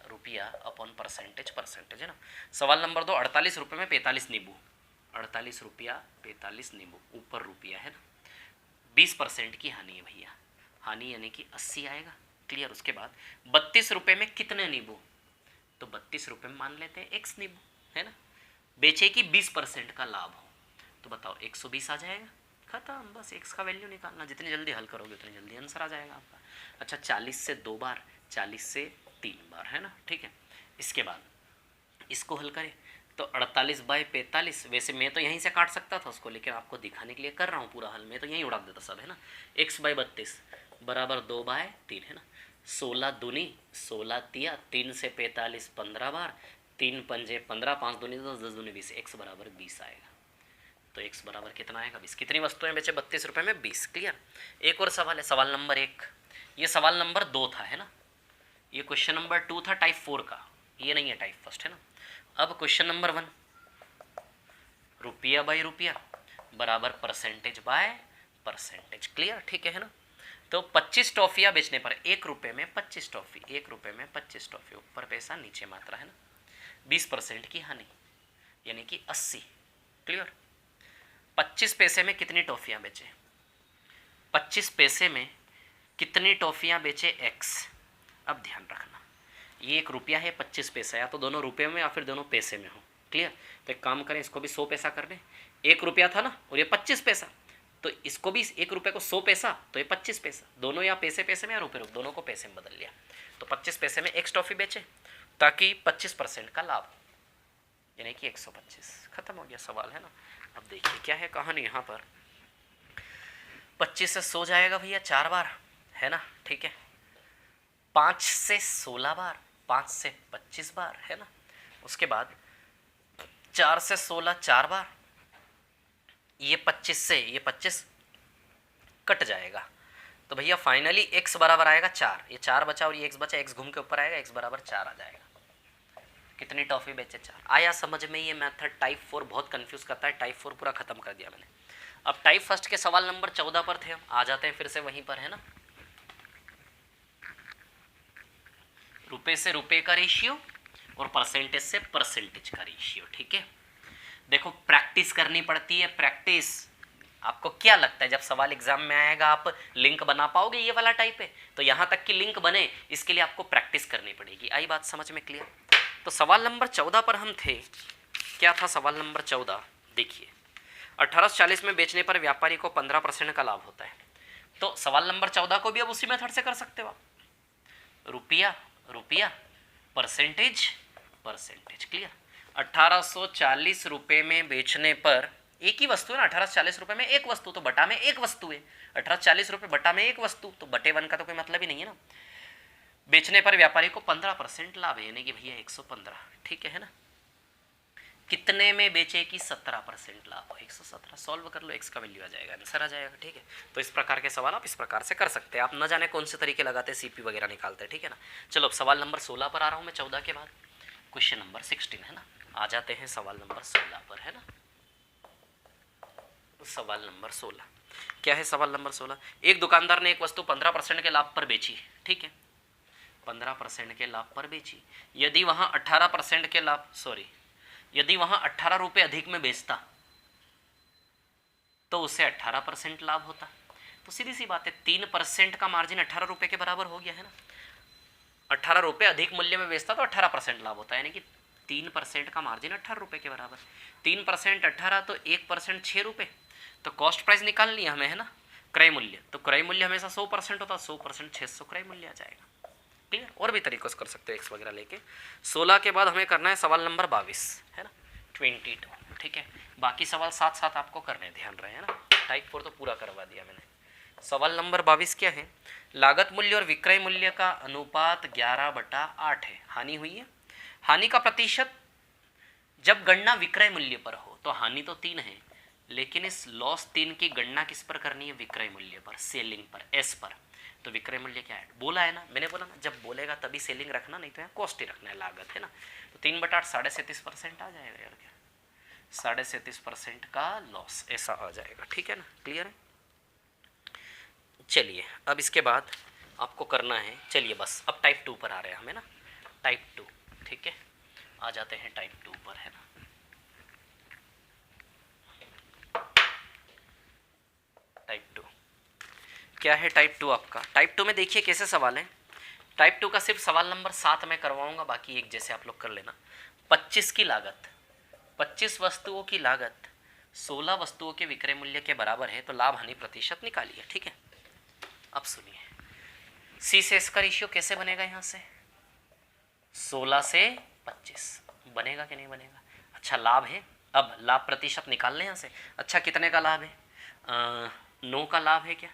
A: रुपया अपॉन परसेंटेज, है ना। सवाल नंबर 2, 48 रुपये में 45 नींबू, 48 रुपया 45 नींबू, ऊपर रुपया, है ना। 20% की हानि है भैया, हानि यानी कि 80 आएगा। क्लियर, उसके बाद 32 रुपये में कितने नींबू, तो 32 रुपये में मान लेते हैं x नींबू, है ना। बेचे कि 20% का लाभ हो, तो बताओ 120 आ जाएगा, खत्म, बस x का वैल्यू निकालना, जितनी जल्दी हल करोगे उतनी जल्दी आंसर आ जाएगा आपका। अच्छा 40 से 2 बार, 40 से 3 बार, है ना, ठीक है। इसके बाद इसको हल करें तो 48/45, वैसे मैं तो यहीं से काट सकता था उसको, लेकिन आपको दिखाने के लिए कर रहा हूँ पूरा हल, मैं तो यहीं उड़ा देता सब, है ना। x/32 बराबर 2/3, है ना। 16 दूनी 16 तिया, 3 से 45 15 बार, 3 पंजे 15, 5 दूनी 10, 10 दूनी 20, x बराबर 20 आएगा। तो x बराबर कितना आएगा, 20। कितनी वस्तुएं बेचे 32 रुपये में, 20। क्लियर। एक और सवाल है, सवाल नंबर 1, ये सवाल नंबर 2 था, है ना। ये क्वेश्चन नंबर 2 था टाइप 4 का, ये नहीं है टाइप फर्स्ट, है ना। अब क्वेश्चन नंबर 1, रुपया/रुपया बराबर %/%। क्लियर, ठीक है ना। तो 25 टॉफियाँ बेचने पर 1 रुपये में 25 टॉफी, 1 रुपये में 25 टॉफी, ऊपर पैसा नीचे मात्रा, है ना। 20% की हानि यानी कि 80। क्लियर। 25 पैसे में कितनी टॉफियाँ बेचे, 25 पैसे में कितनी टॉफियाँ बेचे x। अब ध्यान रखना, ये 1 रुपया है, 25 पैसा, या तो दोनों रुपये में या फिर दोनों पैसे में हो। क्लियर। तो एक काम करें, इसको भी 100 पैसा कर दें, 1 रुपया था ना और ये 25 पैसा, तो इसको भी 1 रुपये को 100 पैसा, तो ये 25 पैसा, दोनों या पैसे में या रुपये दोनों को पैसे में बदल लिया। तो 25 पैसे में x टॉफी बेचे ताकि 25% का लाभ, यानी कि 125। खत्म हो गया सवाल, है ना। अब देखिए क्या है कहानी यहाँ पर, 25 से 100 जाएगा भैया 4 बार, है ना, ठीक है। 5 से 16 बार, 5 से 25 बार, है ना। उसके बाद 4 से 16 4 बार, ये 25 से ये 25 कट जाएगा, तो भैया फाइनली x बराबर आएगा 4, ये 4 बचा और ये x बचा, x घूम के ऊपर आएगा, x बराबर 4 आ जाएगा। कितनी टॉफी बेचे? 4। आया समझ में ये मेथड? टाइप 4 बहुत कंफ्यूज करता है, टाइप 4 पूरा खत्म कर दिया मैंने। अब टाइप फर्स्ट के सवाल नंबर 14 पर थे हम, आ जाते हैं फिर से वहीं पर, है ना। रुपए से रुपए का रेशियो और परसेंटेज से परसेंटेज का रेशियो, ठीक है। देखो प्रैक्टिस करनी पड़ती है, प्रैक्टिस। आपको क्या लगता है जब सवाल एग्जाम में आएगा आप लिंक बना पाओगे? ये वाला टाइप है तो यहां तक कि लिंक बने इसके लिए आपको प्रैक्टिस करनी पड़ेगी। आई बात समझ में क्लियर? तो सवाल नंबर 14 पर हम थे। क्या था सवाल नंबर 14? देखिए 1840 में बेचने पर व्यापारी को 15% का लाभ होता है। तो सवाल नंबर 14 को भी अब उसी मेथड से कर सकते हो आप। रुपया रुपया, परसेंटेज परसेंटेज। क्लियर? 1840 रुपये में बेचने पर एक ही वस्तु है ना, 1840 रुपये में एक वस्तु, तो बटा में एक वस्तु है। 1840 रुपये बटा में एक वस्तु, तो बटे 1 का तो कोई मतलब ही नहीं है ना। बेचने पर व्यापारी को 15% लाभ है, यानी कि भैया 115, ठीक है ना। कितने में बेचे कि 17% लाभ हो, 117। सॉल्व कर लो, x का वैल्यू आ जाएगा, आंसर आ जाएगा, ठीक है। तो इस प्रकार के सवाल आप इस प्रकार से कर सकते हैं। आप न जाने कौन से तरीके लगाते, सीपी वगैरह निकालते हैं, ठीक है ना। चलो अब सवाल नंबर 16 पर आ रहा हूँ मैं 14 के बाद। क्वेश्चन नंबर 16 है ना, आ जाते हैं सवाल नंबर 16 पर, है ना। सवाल नंबर 16 क्या है? सवाल नंबर 16, एक दुकानदार ने एक वस्तु 15% के लाभ पर बेची, ठीक है, 15% के लाभ पर बेची। यदि वहां 18% के लाभ, यदि वहां 18 रुपये अधिक में बेचता तो उसे 18% लाभ होता। तो सीधी सी बात है, 3% का मार्जिन 18 रुपये के बराबर हो गया, है ना। 18 रुपये अधिक मूल्य में बेचता तो 18% लाभ होता है, यानी कि 3% का मार्जिन 18 रुपये के बराबर। 3% 18 तो 1% 6 रुपये, तो कॉस्ट प्राइस निकाल लिया हमें, है ना, क्रय मूल्य। तो क्रय मूल्य हमेशा 100% होता, 100% 600 क्रय मूल्य आ जाएगा। क्लियर? और भी तरीकों से कर सकते हो एक्स वगैरह लेके। 16 के बाद हमें करना है सवाल नंबर 22, है ना, 22, ठीक है। बाकी सवाल साथ साथ आपको करने ध्यान रहे, है ना। टाइप 4 तो पूरा करवा दिया मैंने। सवाल नंबर 22 क्या है? लागत मूल्य और विक्रय मूल्य का अनुपात 11/8 है। हानि हुई है। हानि का प्रतिशत जब गणना विक्रय मूल्य पर हो तो हानि तो 3 है, लेकिन इस लॉस 3 की गणना किस पर करनी है? विक्रय मूल्य पर, सेलिंग पर, एस पर। तो विक्रय मूल्य क्या है? बोला है ना, मैंने बोला ना, जब बोलेगा तभी सेलिंग रखना, नहीं तो यहाँ कॉस्ट ही रखना है, लागत, है ना। तो 3/8 37.5% आ जाएगा यार, क्या 37.5% का लॉस, ऐसा आ जाएगा, ठीक है ना। क्लियर है? चलिए अब इसके बाद आपको करना है, चलिए बस अब टाइप 2 पर आ रहे हैं हमें ना, टाइप 2, ठीक है। आ जाते हैं टाइप 2 पर, है ना। टाइप 2 क्या है? टाइप 2 आपका, टाइप 2 में देखिए कैसे सवाल है। टाइप 2 का सिर्फ सवाल नंबर 7 में करवाऊंगा, बाकी एक जैसे आप लोग कर लेना। 25 की लागत, 25 वस्तुओं की लागत 16 वस्तुओं के विक्रय मूल्य के बराबर है, तो लाभ हानि प्रतिशत निकालिए, ठीक है। अब सुनिए, सी से एस का रेशियो कैसे बनेगा? यहाँ से 16 से 25 बनेगा कि नहीं बनेगा? अच्छा लाभ है, अब लाभ प्रतिशत निकाल लें यहाँ से। अच्छा कितने का लाभ है? 9 का लाभ है क्या?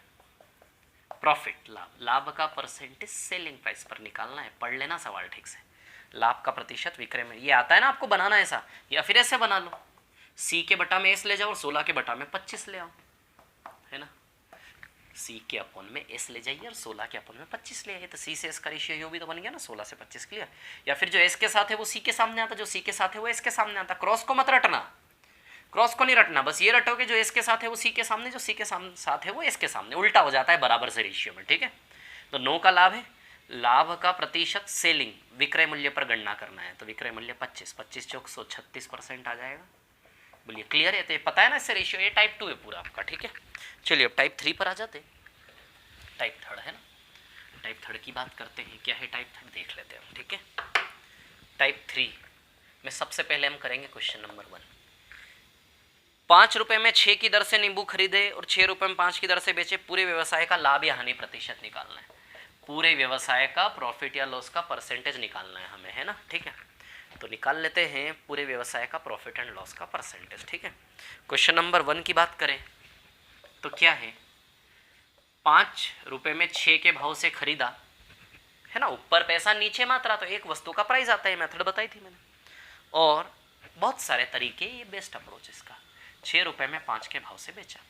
A: प्रॉफिट, लाभ का परसेंटेज सेलिंग प्राइस पर निकालना है। पढ़ लेना सवाल ठीक से। लाभ का प्रतिशत विक्रय में, ये आता है ना आपको बनाना ऐसा, या फिर ऐसे बना लो, सी के बटा में एस ले जाओ और 16 के बटा में 25 ले आओ, है ना। सी के अपन में एस ले जाइए और 16 के अपन में 25 ले आइए, तो सी से एस का रेशियो यूँ भी तो बन गया ना, 16 से 25। क्लियर? या फिर जो एस के साथ है वो सी के सामने आता, जो सी के साथ है वो एस के सामने आता। क्रॉस को मत रटना, क्रॉस को नहीं रटना, बस ये रटोगे जो एस के साथ है वो सी के सामने, जो सी के साथ है वो एस के सामने, उल्टा हो जाता है बराबर से रेशियो में, ठीक है। तो 9 का लाभ है, लाभ का प्रतिशत सेलिंग विक्रय मूल्य पर गणना करना है, तो विक्रय मूल्य 25, 25 चौक 136% आ जाएगा। बोलिए क्लियर है? तो ये पता है ना इससे रेशियो, ये टाइप 2 है पूरा आपका, ठीक है। चलिए अब टाइप 3 पर आ जाते, टाइप 3 है ना। टाइप 3 की बात करते हैं, क्या है टाइप 3 देख लेते हैं हम, ठीक है। टाइप 3 में सबसे पहले हम करेंगे क्वेश्चन नंबर 1। 5 रुपए में 6 की दर से नींबू खरीदे और 6 रुपए में 5 की दर से बेचे, पूरे व्यवसाय का लाभ या हानि प्रतिशत निकालना है। पूरे व्यवसाय का प्रॉफिट या लॉस का परसेंटेज निकालना है हमें, है ना, ठीक है। तो निकाल लेते हैं पूरे व्यवसाय का प्रॉफिट एंड लॉस का परसेंटेज, ठीक है। क्वेश्चन नंबर 1 की बात करें तो क्या है? 5 रुपए में 6 के भाव से खरीदा, है ना, ऊपर पैसा नीचे मात्रा, तो एक वस्तु का प्राइस आता है, मेथड बताई थी मैंने। और बहुत सारे तरीके, ये बेस्ट अप्रोच इसका। 6 रुपये में 5 के भाव से बेचा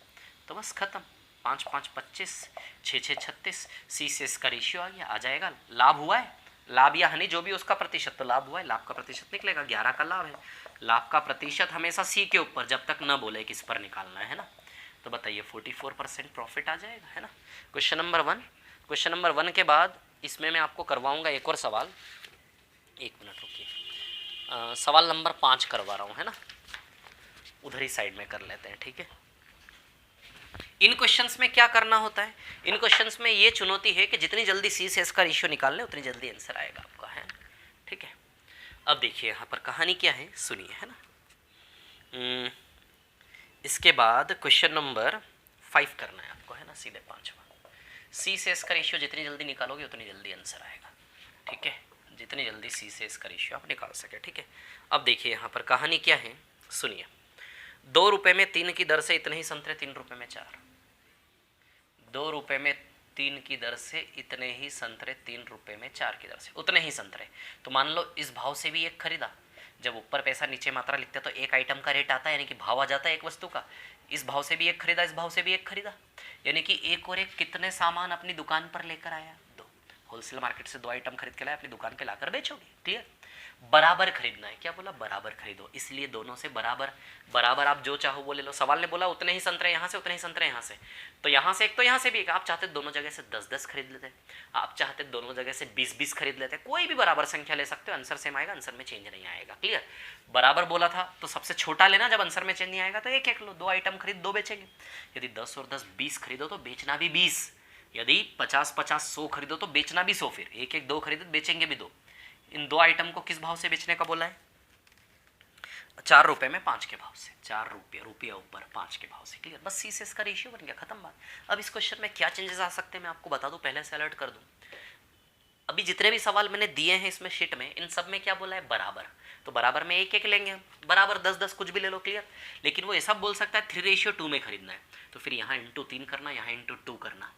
A: तो बस खत्म। 5 5 25, 6 6 36, सी से इसका रेशियो आ गया, आ जाएगा। लाभ हुआ है, लाभ या हानि जो भी उसका प्रतिशत, तो लाभ हुआ है, लाभ का प्रतिशत निकलेगा। 11 का लाभ है, लाभ का प्रतिशत हमेशा सी के ऊपर, जब तक न बोले किस पर निकालना है ना। तो बताइए 44% प्रॉफिट आ जाएगा, है ना। Question number 1। क्वेश्चन नंबर 1 के बाद इसमें मैं आपको करवाऊंगा एक और सवाल, 1 मिनट रुकिए। सवाल नंबर 5 करवा रहा हूँ, है ना, उधर ही साइड में कर लेते हैं, ठीक है। इन क्वेश्चंस में क्या करना होता है, इन क्वेश्चंस में ये चुनौती है कि जितनी जल्दी सी से एस का रेशियो निकाल लें उतनी जल्दी आंसर आएगा आपका, है, ठीक है। अब देखिए यहाँ पर कहानी क्या है, सुनिए, है ना। इसके बाद क्वेश्चन नंबर 5 करना है आपको, है ना, सीधे 5वां। सी से एस का रेशियो जितनी जल्दी निकालोगे उतनी जल्दी आंसर आएगा, ठीक है, जितनी जल्दी सी से एस का रेशियो आप निकाल सके, ठीक है। अब देखिए यहाँ पर कहानी क्या है, सुनिए। 2 रुपये में 3 की दर से इतने ही संतरे 3 रुपये में 4। 2 रुपये में 3 की दर से इतने ही संतरे 3 रुपये में 4 की दर से, उतने ही संतरे। तो मान लो इस भाव से भी एक खरीदा, जब ऊपर पैसा नीचे मात्रा लिखते हैं तो एक आइटम का रेट आता है, यानी कि भाव आ जाता है एक वस्तु का। इस भाव से भी एक खरीदा, इस भाव से भी एक खरीदा, यानी कि एक और एक कितने सामान अपनी दुकान पर लेकर आया, 2। होलसेल मार्केट से 2 आइटम खरीद के लाया, अपनी दुकान पे लाकर बेचोगे, क्लियर। बराबर खरीदना है, क्या बोला, बराबर खरीदो, इसलिए दोनों से बराबर। बराबर आप जो चाहो वो ले लो। सवाल ने बोला उतने ही संतरे यहाँ से, उतने ही संतरे यहाँ से, तो यहाँ से एक तो यहाँ से भी एक। आप चाहते दोनों जगह से 10 10 खरीद लेते, आप चाहते दोनों जगह से 20 20 खरीद लेते, कोई भी बराबर संख्या ले सकते हो, आंसर सेम आएगा, आंसर में चेंज नहीं आएगा, क्लियर। बराबर बोला था तो सबसे छोटा लेना, जब आंसर में चेंज नहीं आएगा तो एक एक लो, 2 आइटम खरीद 2 बेचेंगे। यदि 10 और 10 20 खरीदो तो बेचना भी 20, यदि 50 50 100 खरीदो तो बेचना भी 100, फिर एक एक 2 खरीदो बेचेंगे भी 2। इन 2 आइटम को किस भाव से बेचने का बोला है, 4 रुपये में 5 के भाव से, 4 रुपये, रुपया ऊपर 5 के भाव से, क्लियर। बस सी से इसका रेशियो बन गया, खत्म बात। अब इस क्वेश्चन में क्या चेंजेस आ सकते हैं मैं आपको बता दूं, पहले से अलर्ट कर दूं। अभी जितने भी सवाल मैंने दिए हैं इसमें शीट में, इन सब में क्या बोला है, बराबर। तो बराबर में एक एक लेंगे हम, बराबर 10 10 कुछ भी ले लो, क्लियर। लेकिन वो ऐसा बोल सकता है 3:2 में खरीदना है, तो फिर यहाँ इंटू 3 करना, यहाँ इंटू 2 करना,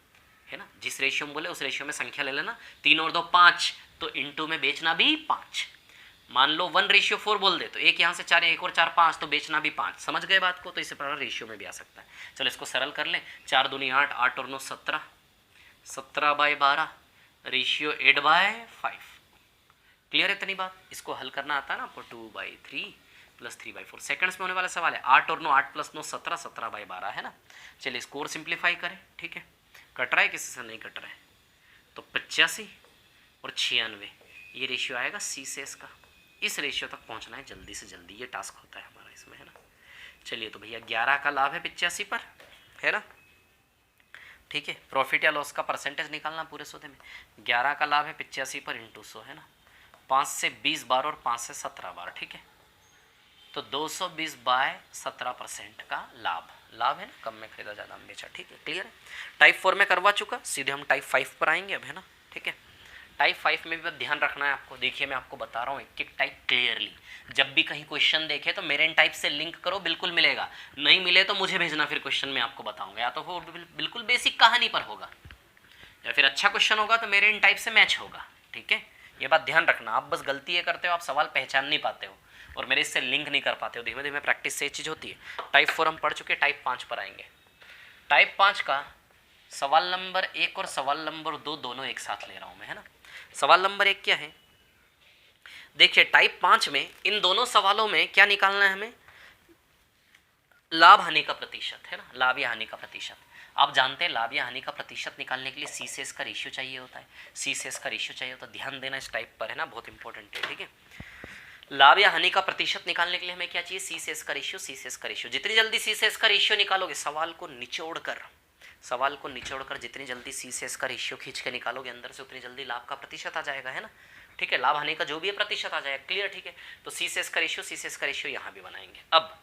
A: है ना। जिस रेशियो में बोले उस रेशियो में संख्या ले लेना, 3 और 2 5, तो इंटू में बेचना भी 5। मान लो 1:4 बोल दे तो एक यहाँ से 4, एक और 4 5, तो बेचना भी 5। समझ गए बात को, तो इसी प्रकार रेशियो में भी आ सकता है। चलो इसको सरल कर लें, 4 दूनी 8, 8 और 9 17, 17/12, रेशियो 8/5, क्लियर है इतनी बात। इसको हल करना आता है ना आपको, 2/3 + 3/4 सेकंड्स में होने वाला सवाल है। 8 और 9, 8 + 9 17, 17/12, है ना। चलिए इसको और सिंप्लीफाई करें, ठीक है। कट रहा है किसी से, नहीं कट रहा है, तो 85 और 96, ये रेशियो आएगा सी से एस का। इस रेशियो तक पहुंचना है जल्दी से जल्दी, ये टास्क होता है हमारा इसमें, है ना। चलिए तो भैया 11 का लाभ है 85 पर, है ना, ठीक है। प्रॉफिट या लॉस का परसेंटेज निकालना पूरे सौदे में। 11 का लाभ है 85 पर इंटू 100, है ना। 5 से 20 बार और 5 से 17 बार, ठीक है। तो 220/17% का लाभ, लाभ है ना, कम में खरीदा ज़्यादा में बेचा, ठीक है, क्लियर है। टाइप 4 में करवा चुका, सीधे हम टाइप 5 पर आएंगे अब, है ना, ठीक है। टाइप 5 में भी ध्यान रखना है आपको। देखिए मैं आपको बता रहा हूँ एक एक टाइप क्लियरली। जब भी कहीं क्वेश्चन देखे तो मेरे इन टाइप से लिंक करो, बिल्कुल मिलेगा। नहीं मिले तो मुझे भेजना, फिर क्वेश्चन में आपको बताऊंगा। या तो वो बिल्कुल बेसिक कहानी पर होगा, या फिर अच्छा क्वेश्चन होगा तो मेरे इन टाइप से मैच होगा, ठीक है। ये बात ध्यान रखना। आप बस गलती ये करते हो, आप सवाल पहचान नहीं पाते हो और मेरे इससे लिंक नहीं कर पाते हो। धीमे धीमे प्रैक्टिस से ये चीज़ होती है। टाइप 4 हम पढ़ चुके, टाइप 5 पर आएंगे। टाइप 5 का सवाल नंबर 1 और सवाल नंबर 2 दोनों एक साथ ले रहा हूँ मैं, है ना। सवाल नंबर 1 क्या है, देखिए टाइप 5 में इन दोनों सवालों में क्या निकालना है हमें, लाभ हानि का प्रतिशत, है ना, लाभ या हानि का प्रतिशत। आप जानते हैं लाभ या हानि का प्रतिशत निकालने के लिए सी से एस का रेशियो चाहिए होता है, सी से एस का रेशियो चाहिए होता है। ध्यान देना इस टाइप पर, है ना, बहुत इंपॉर्टेंट है, ठीक है। लाभ या हानि का प्रतिशत निकालने के लिए हमें क्या चाहिए, सी से एस का रेशियो, सी से एस का रेशियो। जितनी जल्दी सी से एस का रेशियो निकालोगे, सवाल को निचोड़कर जितनी जल्दी सी से एस का रेशियो खींच के निकालोगे अंदर से, उतनी जल्दी लाभ का प्रतिशत आ जाएगा, है ना, ठीक है। लाभ हानि का जो भी है प्रतिशत आ जाएगा, क्लियर, ठीक है। तो सी से एस का रेशियो, सी से एस का रेशियो यहाँ भी बनाएंगे। अब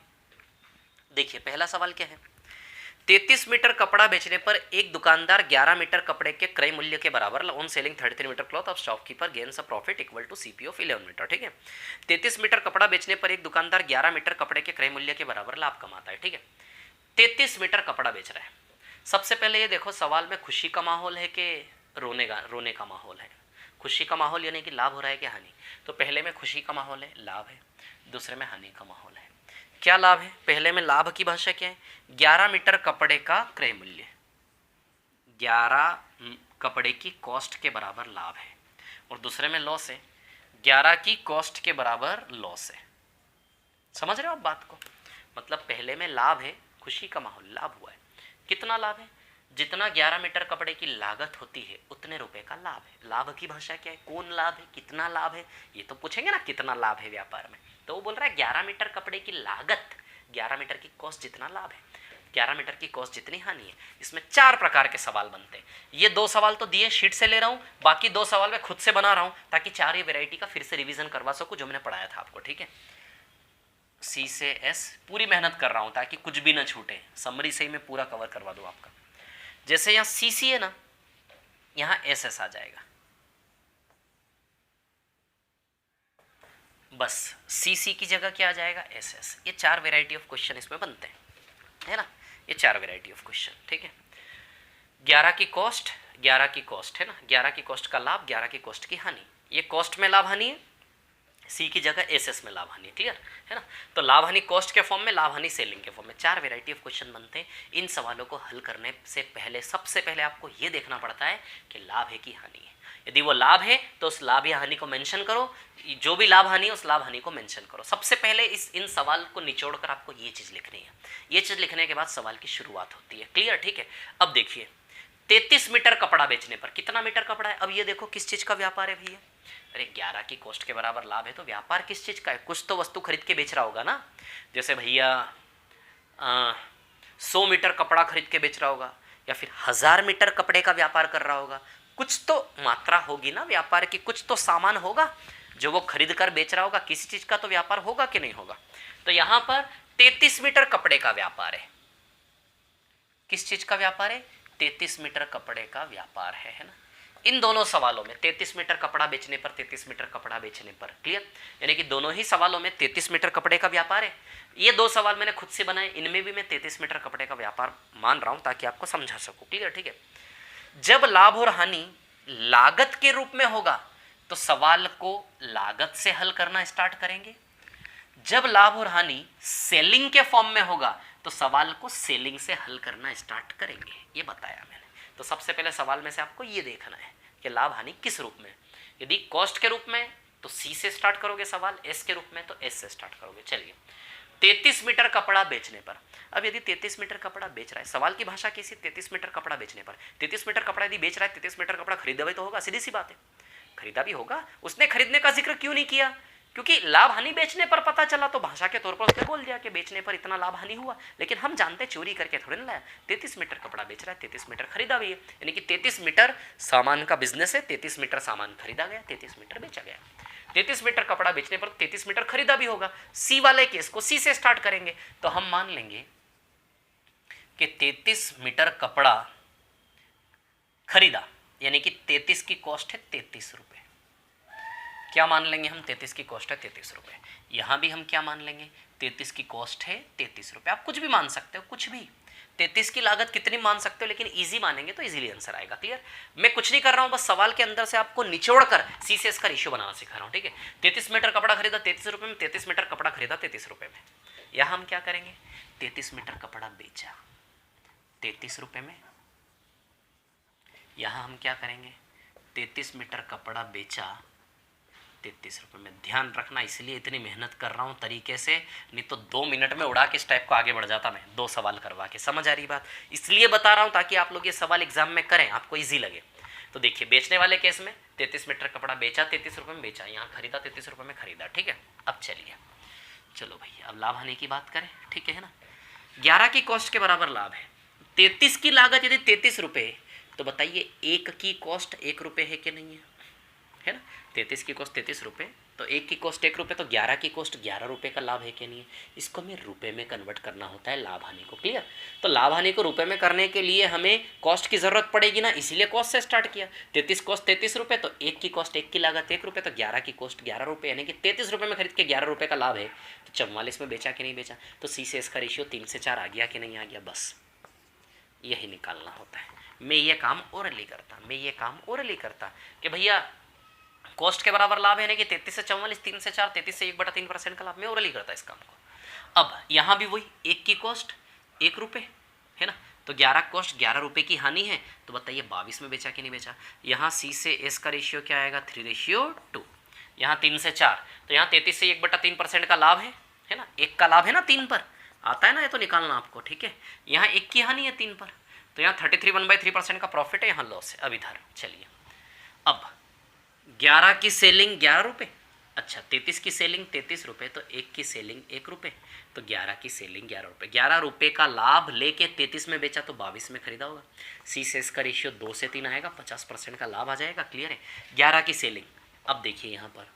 A: देखिए पहला सवाल क्या है, 33 मीटर कपड़ा बेचने पर एक दुकानदार 11 मीटर कपड़े के क्रय मूल्य के बराबर on selling 33 metre cloth of shopkeeper gains a profit equal to CP of 11 metre, ठीक है। 33 मीटर कपड़ा बेचने पर एक दुकानदार 11 मीटर कपड़े के क्रय मूल्य के बराबर लाभ कमाता है, ठीक है। 33 मीटर कपड़ा बेच रहा है। सबसे पहले ये देखो सवाल में खुशी का माहौल है कि रोने का माहौल है। खुशी का माहौल यानी कि लाभ हो रहा है क्या हानि? तो पहले में खुशी का माहौल है, लाभ है, दूसरे में हानि का माहौल है। क्या लाभ है? पहले में लाभ की भाषा क्या है? 11 मीटर कपड़े का क्रय मूल्य, 11 कपड़े की कॉस्ट के बराबर लाभ है, और दूसरे में लॉस है, 11 की कॉस्ट के बराबर लॉस है। समझ रहे हो आप बात को? मतलब पहले में लाभ है, खुशी का माहौल, लाभ हुआ है। कितना लाभ है? जितना 11 मीटर कपड़े की लागत होती है उतने रुपए का लाभ है। लाभ की भाषा क्या है? कौन लाभ है, कितना लाभ है, ये तो पूछेंगे ना कितना लाभ है व्यापार में। तो वो बोल रहा है 11 मीटर कपड़े की लागत, 11 मीटर की कॉस्ट जितना लाभ है, 11 मीटर की कॉस्ट जितनी हानि है। इसमें 4 प्रकार के सवाल बनते हैं। ये 2 सवाल तो दिए शीट से ले रहा हूँ, बाकी 2 सवाल मैं खुद से बना रहा हूँ ताकि 4 ही वेराइटी का फिर से रिवीजन करवा सकूँ जो मैंने पढ़ाया था आपको। ठीक है, सी से एस पूरी मेहनत कर रहा हूं ताकि कुछ भी ना छूटे, समरी से ही मैं पूरा कवर करवा दूं आपका। जैसे यहां सी सी है ना, यहां एस एस आ जाएगा, बस सी सी की जगह क्या आ जाएगा? S S. ये 4 वेराइटी ऑफ क्वेश्चन इसमें बनते हैं, है ना, ये 4 वेराइटी ऑफ क्वेश्चन। ठीक है, 11 की कॉस्ट, 11 की कॉस्ट है ना, 11 की कॉस्ट का लाभ, 11 की कॉस्ट की हानि। ये कॉस्ट में लाभ हानि है, सी की जगह एस एस में लाभ हानि। क्लियर है ना? तो लाभ हानि कॉस्ट के फॉर्म में, लाभ हानि सेलिंग के फॉर्म में। 4 वेराइटी ऑफ क्वेश्चन बनते हैं। इन सवालों को हल करने से पहले सबसे पहले आपको यह देखना पड़ता है कि लाभ है कि हानि है। यदि वो लाभ है तो उस लाभ या हानि को मेंशन करो, जो भी लाभ हानि है उस लाभ हानि को मेंशन करो। सबसे पहले इन सवाल को निचोड़ कर आपको ये चीज लिखनी है। ये चीज लिखने के बाद सवाल की शुरुआत होती है। क्लियर? ठीक है, अब देखिए 33 मीटर कपड़ा बेचने पर, कितना मीटर कपड़ा है? अब ये देखो किस चीज का व्यापार है भैया? अरे 11 की कॉस्ट के बराबर लाभ है तो व्यापार किस चीज का है? कुछ तो वस्तु खरीद के बेच रहा होगा ना। जैसे भैया 100 मीटर कपड़ा खरीद के बेच रहा होगा, या फिर 1000 मीटर कपड़े का व्यापार कर रहा होगा। कुछ तो मात्रा होगी ना व्यापार की, कुछ तो सामान होगा जो वो खरीद कर बेच रहा होगा। किसी चीज का तो व्यापार होगा कि नहीं होगा? तो यहां पर 33 मीटर कपड़े का व्यापार है। किस चीज का व्यापार है? 33 मीटर कपड़े का व्यापार है ना। इन दोनों सवालों में 33 मीटर कपड़ा बेचने पर, 33 मीटर कपड़ा बेचने पर। क्लियर? यानी कि दोनों ही सवालों में 33 मीटर कपड़े का व्यापार है। ये 2 सवाल मैंने खुद से बनाए, इनमें भी मैं 33 मीटर कपड़े का व्यापार मान रहा हूं ताकि आपको समझा सकूं। क्लियर? ठीक है, जब लाभ और हानि लागत के रूप में होगा तो सवाल को लागत से हल करना स्टार्ट करेंगे। जब लाभ और हानि सेलिंग के फॉर्म में होगा तो सवाल को सेलिंग से हल करना स्टार्ट करेंगे। ये बताया मैंने। तो सबसे पहले सवाल में से आपको ये देखना है कि लाभ हानि किस रूप में। यदि कॉस्ट के रूप में तो सी से स्टार्ट करोगे सवाल, एस के रूप में तो एस से स्टार्ट करोगे। चलिए 33 मीटर कपड़ा बेचने पर, अब यदि 33 मीटर कपड़ा बेच रहा है, सवाल की भाषा कैसी? 33 मीटर कपड़ा बेचने पर। 33 मीटर कपड़ा यदि बेच रहा है, 33 मीटर कपड़ा खरीदा भी तो होगा, सीधी सी बात है, खरीदा भी होगा। उसने खरीदने का जिक्र क्यों नहीं किया? क्योंकि लाभ हानि बेचने पर पता चला तो भाषा के तौर पर उसने बोल दिया कि बेचने पर इतना लाभ हानि हुआ। लेकिन हम जानते चोरी करके थोड़ी ना लाया। 33 मीटर कपड़ा बेच रहा है, 33 मीटर खरीदा भी है, यानी कि 33 मीटर सामान का बिजनेस है, 33 मीटर सामान खरीदा गया, 33 मीटर बेचा गया। 33 मीटर कपड़ा बेचने पर 33 मीटर खरीदा भी होगा। सी वाले केस को सी से स्टार्ट करेंगे तो हम मान लेंगे कि 33 मीटर कपड़ा खरीदा, यानी कि 33 की कॉस्ट है 33 रुपए। क्या मान लेंगे हम? 33 की कॉस्ट है 33 रुपए। यहां भी हम क्या मान लेंगे? 33 की कॉस्ट है 33 रुपए। आप कुछ भी मान सकते हो, कुछ भी। 33 की लागत कितनी मान सकते हो, लेकिन इजी मानेंगे तो इजीली आंसर आएगा। क्लियर? मैं कुछ नहीं कर रहा हूं, बस सवाल के अंदर से आपको निचोड़ कर सी से इसका रेशियो बनाना सिखा रहा हूं। ठीक है, 33 मीटर कपड़ा खरीदा 33 रुपए में, 33 मीटर कपड़ा खरीदा 33 रुपए में। यहां हम क्या करेंगे? 33 मीटर कपड़ा बेचा 33 रुपए में। यहां हम क्या करेंगे? 33 मीटर कपड़ा बेचा 33 रुपए में। ध्यान रखना, इसलिए इतनी मेहनत कर रहा हूं तरीके से, नहीं तो 2 मिनट में उड़ा के इस टाइप को आगे बढ़ जाता मैं, 2 सवाल करवा के। समझ आ रही बात? इसलिए बता रहा हूं ताकि आप लोग ये सवाल एग्जाम में करें, आपको इजी लगे। तो देखिए बेचने वाले केस में 33 मीटर कपड़ा बेचा 33 रुपए में बेचा, यहाँ खरीदा 33 रुपए में खरीदा। ठीक है, अब चलिए, चलो भैया अब लाभ हानि की बात करें। ठीक है ना, 11 की कॉस्ट के बराबर लाभ है, 33 की लागत यदि 33 रुपए, तो बताइए 1 की कॉस्ट 1 रुपए है कि नहीं है ना? 33 की कॉस्ट 33 रुपए, तो 1 की कॉस्ट 1 रुपए, तो 11 की कॉस्ट 11 रुपए का लाभ है कि नहीं है? इसको हमें रुपए में कन्वर्ट करना होता है लाभ हानि को। क्लियर? तो लाभ हानि को रुपए में करने के लिए हमें कॉस्ट की जरूरत पड़ेगी ना, इसीलिए कॉस्ट से स्टार्ट किया। 33 कॉस्ट 33 रुपए, तो 1 की कॉस्ट 1 की लागत 1 रुपए, तो 11 की कॉस्ट 11 रुपए, यानी कि 33 रुपए में खरीद के 11 रुपए का लाभ है। तो 44 में बेचा कि नहीं बेचा? तो सी से इसका रेशियो 3 से 4 आ गया कि नहीं आ गया? बस यही निकालना होता है। मैं ये काम ओरली करता कि भैया कॉस्ट के बराबर लाभ है कि 33 से 44, 3 से 4, 33 से 1/3% का लाभ। मैं ओरली करता है इस काम को। अब यहाँ भी वही, एक की कॉस्ट 1 रुपये है ना, तो 11 कॉस्ट 11 रुपये की हानि है। तो बताइए 22 में बेचा कि नहीं बेचा। यहाँ सी से एस का रेशियो क्या आएगा, 3:2। यहाँ 3 से 4, तो यहाँ 33 से 1/3% का लाभ है ना, 1 का लाभ है ना 3 पर आता है ना, ये तो निकालना आपको, ठीक है। यहाँ 1 की हानि है 3 पर, तो यहाँ 33 1/3% का प्रॉफिट है, यहाँ लॉस है। अब इधर चलिए, अब 11 की सेलिंग 11 रुपये, अच्छा 33 की सेलिंग 33 रुपये, तो 1 की सेलिंग 1 रुपये, तो 11 की सेलिंग 11 रुपये। 11 रुपये का लाभ लेके 33 में बेचा तो 22 में खरीदा होगा। सी से इसका रेशियो 2 से 3 आएगा, 50% का लाभ आ जाएगा। क्लियर है। 11 की सेलिंग, अब देखिए यहाँ पर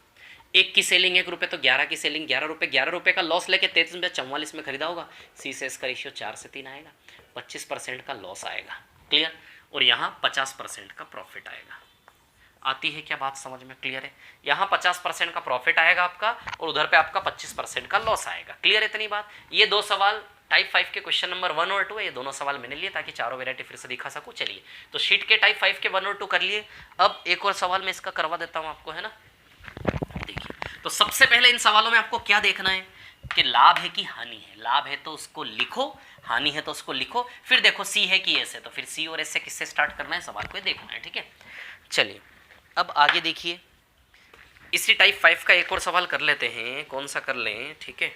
A: 1 की सेलिंग 1 रुपये, तो 11 की सेलिंग 11 रुपये। 11 रुपये का लॉस लेके 33 में 44 में खरीदा होगा। सी से इसका रेशियो 4 से 3 आएगा, 25% का लॉस आएगा। क्लियर। और यहाँ 50% का प्रॉफिट आएगा। आती है क्या बात समझ में। क्लियर है। यहाँ 50% का प्रॉफिट आएगा आपका, और उधर पे आपका 25% का लॉस आएगा। क्लियर है इतनी बात। ये 2 सवाल टाइप 5 के क्वेश्चन नंबर 1 और 2 है, ये दोनों सवाल मैंने लिए ताकि चारों वेरायटी फिर से दिखा सकूँ। चलिए, तो शीट के टाइप 5 के 1 और 2 कर लिए। अब एक और सवाल मैं इसका करवा देता हूँ आपको, है ना। देखिए, तो सबसे पहले इन सवालों में आपको क्या देखना है कि लाभ है कि हानि है। लाभ है तो उसको लिखो, हानि है तो उसको लिखो। फिर देखो सी है कि एस है, तो फिर सी और एस से किससे स्टार्ट करना है सवाल को देखना है। ठीक है, चलिए अब आगे देखिए, इसी टाइप 5 का एक और सवाल कर लेते हैं। कौन सा कर लें, ठीक है,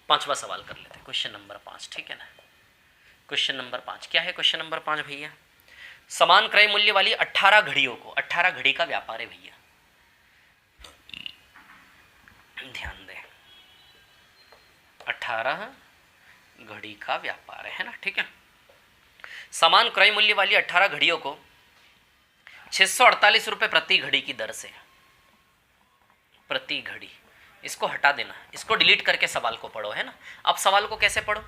A: 5वां सवाल कर लेते हैं, क्वेश्चन नंबर 5। ठीक है ना। क्वेश्चन नंबर 5 क्या है। क्वेश्चन नंबर 5 भैया, समान क्रय मूल्य वाली 18 घड़ियों को, 18 घड़ी का व्यापार है भैया, ध्यान दें, 18 घड़ी का व्यापार है ना। ठीक है, समान क्रय मूल्य वाली 18 घड़ियों को 648 रुपये प्रति घड़ी की दर से, प्रति घड़ी, इसको हटा देना, इसको डिलीट करके सवाल को पढ़ो, है ना। अब सवाल को कैसे पढ़ो,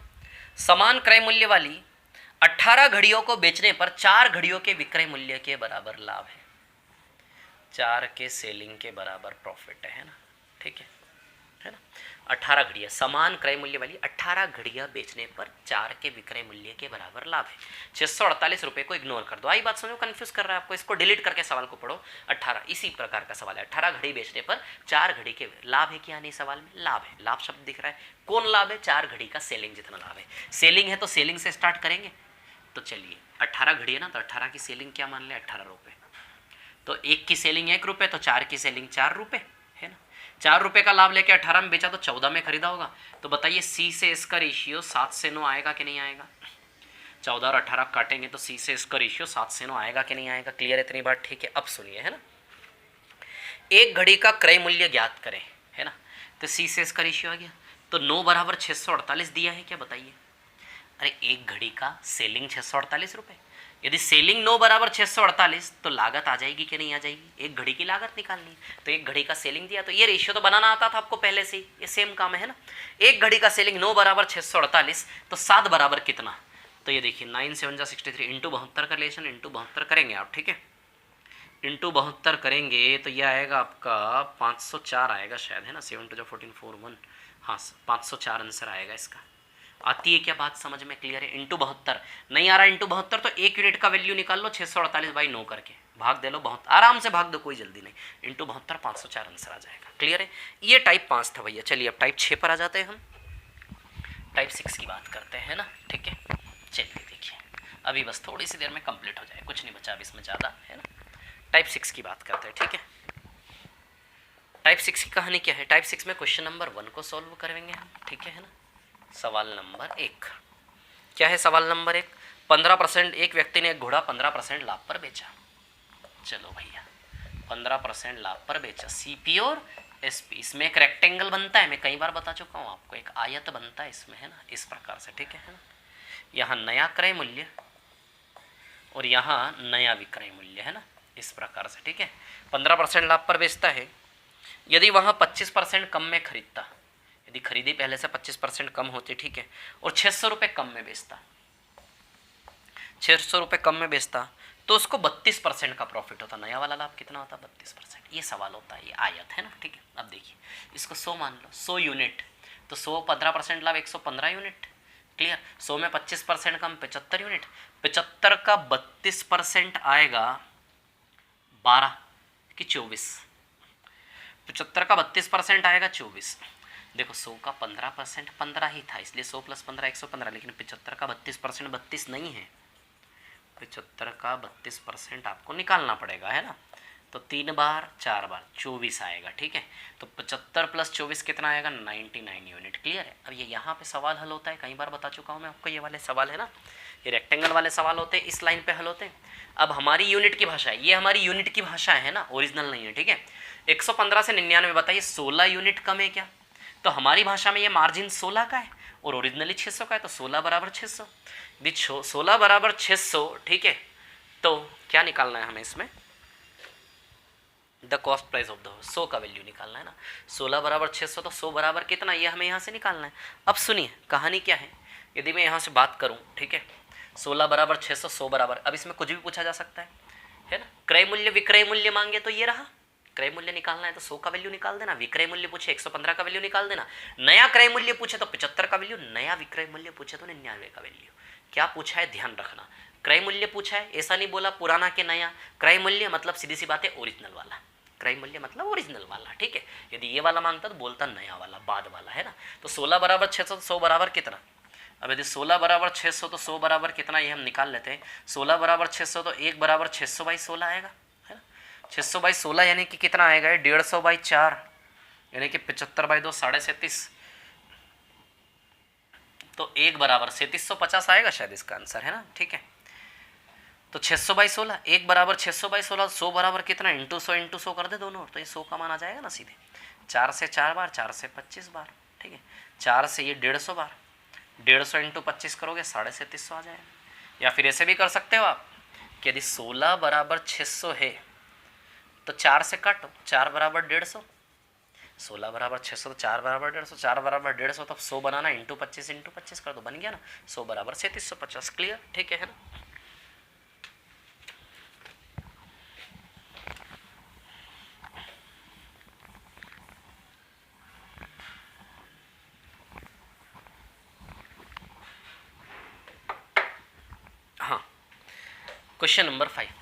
A: समान क्रय मूल्य वाली 18 घड़ियों को बेचने पर 4 घड़ियों के विक्रय मूल्य के बराबर लाभ है, 4 के सेलिंग के बराबर प्रॉफिट है ना। ठीक है ना। 18 घड़ियाँ, समान क्रय मूल्य वाली 18 घड़ियाँ बेचने पर 4 के विक्रय मूल्य के बराबर लाभ है। 648 रुपये को इग्नोर कर दो। आई बात समझो, कंफ्यूज कर रहा है आपको, इसको डिलीट करके सवाल को पढ़ो। 18 इसी प्रकार का सवाल है, 18 घड़ी बेचने पर 4 घड़ी के लाभ है कि नहीं, सवाल में लाभ है, लाभ शब्द दिख रहा है। कौन लाभ है, 4 घड़ी का सेलिंग जितना लाभ है। सेलिंग है तो सेलिंग से स्टार्ट करेंगे। तो चलिए 18 घड़ी है ना, तो 18 की सेलिंग क्या मान ले, 18 रुपये, तो 1 की सेलिंग 1 रुपये, तो 4 की सेलिंग 4 रुपये है ना। 4 रुपये का लाभ लेके 18 में बेचा तो 14 में खरीदा होगा। तो बताइए सी से इसका रेशियो 7 से 9 आएगा कि नहीं आएगा। 14 और 18 काटेंगे तो सी से इसका रेशियो 7 से 9 आएगा कि नहीं आएगा। क्लियर है इतनी बात। ठीक है, अब सुनिए, है ना, एक घड़ी का क्रय मूल्य ज्ञात करें, है ना। तो सी से इसका रेशियो आ गया, तो 9 बराबर 648 दिया है क्या, बताइए। अरे एक घड़ी का सेलिंग 648 रुपये, यदि सेलिंग 9 बराबर 648 तो लागत आ जाएगी कि नहीं आ जाएगी, एक घड़ी की लागत निकालनी है। तो एक घड़ी का सेलिंग दिया, तो ये रेशियो तो बनाना आता था आपको पहले से ही, ये सेम काम है ना। एक घड़ी का सेलिंग 9 बराबर 648, तो 7 बराबर कितना, तो ये देखिए 9 7 जा 63 इंटू 72 का रिलेशन, इंटू 72 करेंगे आप, ठीक है, इंटू 72 करेंगे तो ये आएगा आपका 504 आएगा शायद, है ना। 7 2 14 4 1, हाँ 504 आंसर आएगा इसका। आती है क्या बात समझ में। क्लियर है। इंटू 72 नहीं आ रहा, इंटू 72 तो 1 यूनिट का वैल्यू निकाल लो, 648/9 करके भाग दे लो, बहुत आराम से भाग दो, कोई जल्दी नहीं। इंटू 72 504 आंसर आ जाएगा। क्लियर है। ये टाइप 5 था भैया। चलिए अब टाइप 6 पर आ जाते हैं हम, टाइप 6 की बात करते हैं ना। ठीक है, चलिए देखिए, अभी बस थोड़ी सी देर में कंप्लीट हो जाए, कुछ नहीं बचा अब इसमें ज़्यादा, है ना। टाइप 6 की बात करते हैं, ठीक है। टाइप 6 की कहानी क्या है, टाइप 6 में क्वेश्चन नंबर 1 को सॉल्व करेंगे हम, ठीक है ना। सवाल नंबर 1 क्या है, सवाल नंबर 1, 15%, एक व्यक्ति ने एक घोड़ा 15% लाभ पर बेचा। चलो भैया 15% लाभ पर बेचा, सीपी और एसपी। इसमें एक रेक्टेंगल बनता है, मैं कई बार बता चुका हूँ आपको, एक आयत बनता है इसमें, है ना, इस प्रकार से, ठीक है ना। यहाँ नया क्रय मूल्य और यहाँ नया विक्रय मूल्य, है ना, इस प्रकार से, ठीक है। 15% लाभ पर बेचता है, यदि वहाँ 25% कम में खरीदता, यदि खरीदी पहले से 25% कम होती, ठीक है, और 600 रुपये कम में बेचता, 600 रुपये कम में बेचता, तो उसको 32% का प्रॉफिट होता। नया वाला लाभ कितना होता, 32%। ये सवाल होता है, ये आयत है ना, ठीक है। अब देखिए इसको 100 मान लो, 100 यूनिट, तो 100 15% लाभ 115 यूनिट। क्लियर। 100 में 25% कम 75 यूनिट, 75 का 32% आएगा 12, कि 24? 75 का 32% आएगा 24। देखो 100 का 15% 15 ही था, इसलिए 100 + 15 115, लेकिन 75 का 32% 32 नहीं है। 75 का 32% आपको निकालना पड़ेगा, है ना। तो 3 बार 4 बार 24 आएगा, ठीक है। तो 75 + 24 कितना आएगा? 99 यूनिट। क्लियर है। अब ये यहाँ पे सवाल हल होता है, कई बार बता चुका हूँ मैं आपको, ये वाले सवाल है ना, ये रेक्टेंगल वाले सवाल होते हैं, इस लाइन पे हल होते हैं। अब हमारी यूनिट की भाषा है, ये हमारी यूनिट की भाषा है ना, ओरिजिनल नहीं है, ठीक है। 115 से 99 बताइए 16 यूनिट कम है क्या? तो हमारी भाषा में ये मार्जिन 16 का है और ओरिजिनली 600 का है, तो 16 बराबर 600। यदि 16 बराबर 600, ठीक है, तो क्या निकालना है हमें इसमें? The cost price of the 100 का वैल्यू निकालना है ना। 16 बराबर 600, तो 100 बराबर कितना, ये हमें यहाँ से निकालना है। अब सुनिए कहानी क्या है, यदि मैं यहाँ से बात करूँ, ठीक है, 16 बराबर 600, 100 बराबर, अब इसमें कुछ भी पूछा जा सकता है ना। क्रय मूल्य विक्रय मूल्य मांगे तो ये रहा, क्रय मूल्य निकालना है तो 100 का वैल्यू निकाल देना, विक्रय मूल्य पूछे 115 का वैल्यू निकाल देना, नया क्रय मूल्य पूछे तो 75 का वैल्यू, नया विक्रय मूल्य पूछे तो 99 का वैल्यू। क्या पूछा है ध्यान रखना, क्रय मूल्य पूछा है, ऐसा नहीं बोला पुराना के नया, क्रय मूल्य मतलब सीधी सी बात है ओरिजिनल वाला, क्रय मूल्य मतलब ओरिजिनल वाला, ठीक है। यदि ये वाला मांगता तो बोलता नया वाला, बाद वाला, है ना। तो 16 बराबर 600 तो 100 बराबर कितना? अब यदि 16 बराबर 600 तो 100 बराबर कितना, ये हम निकाल लेते हैं। 16 बराबर 600 तो 1 बराबर 600/16 आएगा, है ना। 600/16 यानी कि कितना आएगा? 150/4 यानी कि 75/2 37.5, तो 1 बराबर 3750 आएगा शायद इसका आंसर, है ना, ठीक है। तो 600/16, 1 बराबर 600/16, 100 बराबर कितना? इंटू 100 कर दे दोनों, तो ये 100 का मान आ जाएगा ना सीधे। 4 से 4 बार, 4 से 25 बार, ठीक है। 4 से ये 150 बार, 150 इंटू 25 करोगे 3750 आ जाएगा। या फिर ऐसे भी कर सकते हो आप कि यदि 16 बराबर 600 है तो 4 से काटो, 4 बराबर 150, 16 बराबर 600 तो 4 बराबर 150, 4 बराबर 150, तो 100 बनाना, इंटू 25 कर दो, बन गया ना 100 बराबर 3750। क्लियर, ठीक है ना। हाँ, क्वेश्चन नंबर 5।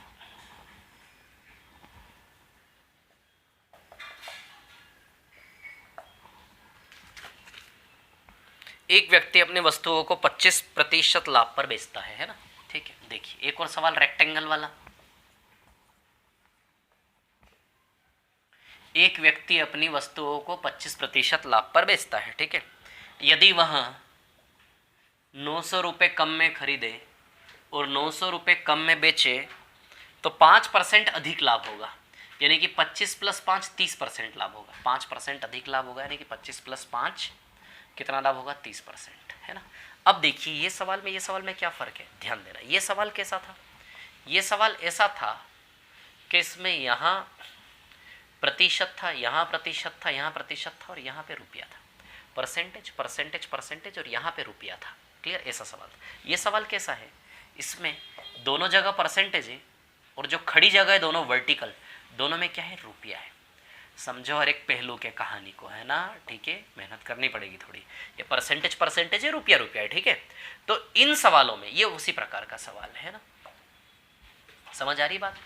A: एक व्यक्ति अपनी वस्तुओं को 25% लाभ पर बेचता है ना, ठीक है। देखिए एक और सवाल रेक्टेंगल वाला। एक व्यक्ति अपनी वस्तुओं को 25% लाभ पर बेचता है, ठीक है। यदि वह 900 रुपये कम में खरीदे और 900 रुपये कम में बेचे तो 5% अधिक लाभ होगा, यानी कि 25 + 5 30% लाभ होगा। 5% अधिक लाभ होगा, यानी कि 25 + 5 कितना लाभ होगा? 30%, है ना। अब देखिए ये सवाल में क्या फ़र्क है, ध्यान देना। ये सवाल कैसा था? ये सवाल ऐसा था कि इसमें यहाँ प्रतिशत था, यहाँ प्रतिशत था, यहाँ प्रतिशत था और यहाँ पे रुपया था। परसेंटेज परसेंटेज परसेंटेज और यहाँ पे रुपया था। क्लियर, ऐसा सवाल था। ये सवाल कैसा है, इसमें दोनों जगह परसेंटेज है और जो खड़ी जगह है दोनों वर्टिकल, दोनों में क्या है? रुपया है। समझो हर एक पहलू के कहानी को, है ना, ठीक है। मेहनत करनी पड़ेगी थोड़ी। ये परसेंटेज परसेंटेज है, रुपया रुपया है, ठीक है। तो इन सवालों में ये उसी प्रकार का सवाल है ना, समझ आ रही बात?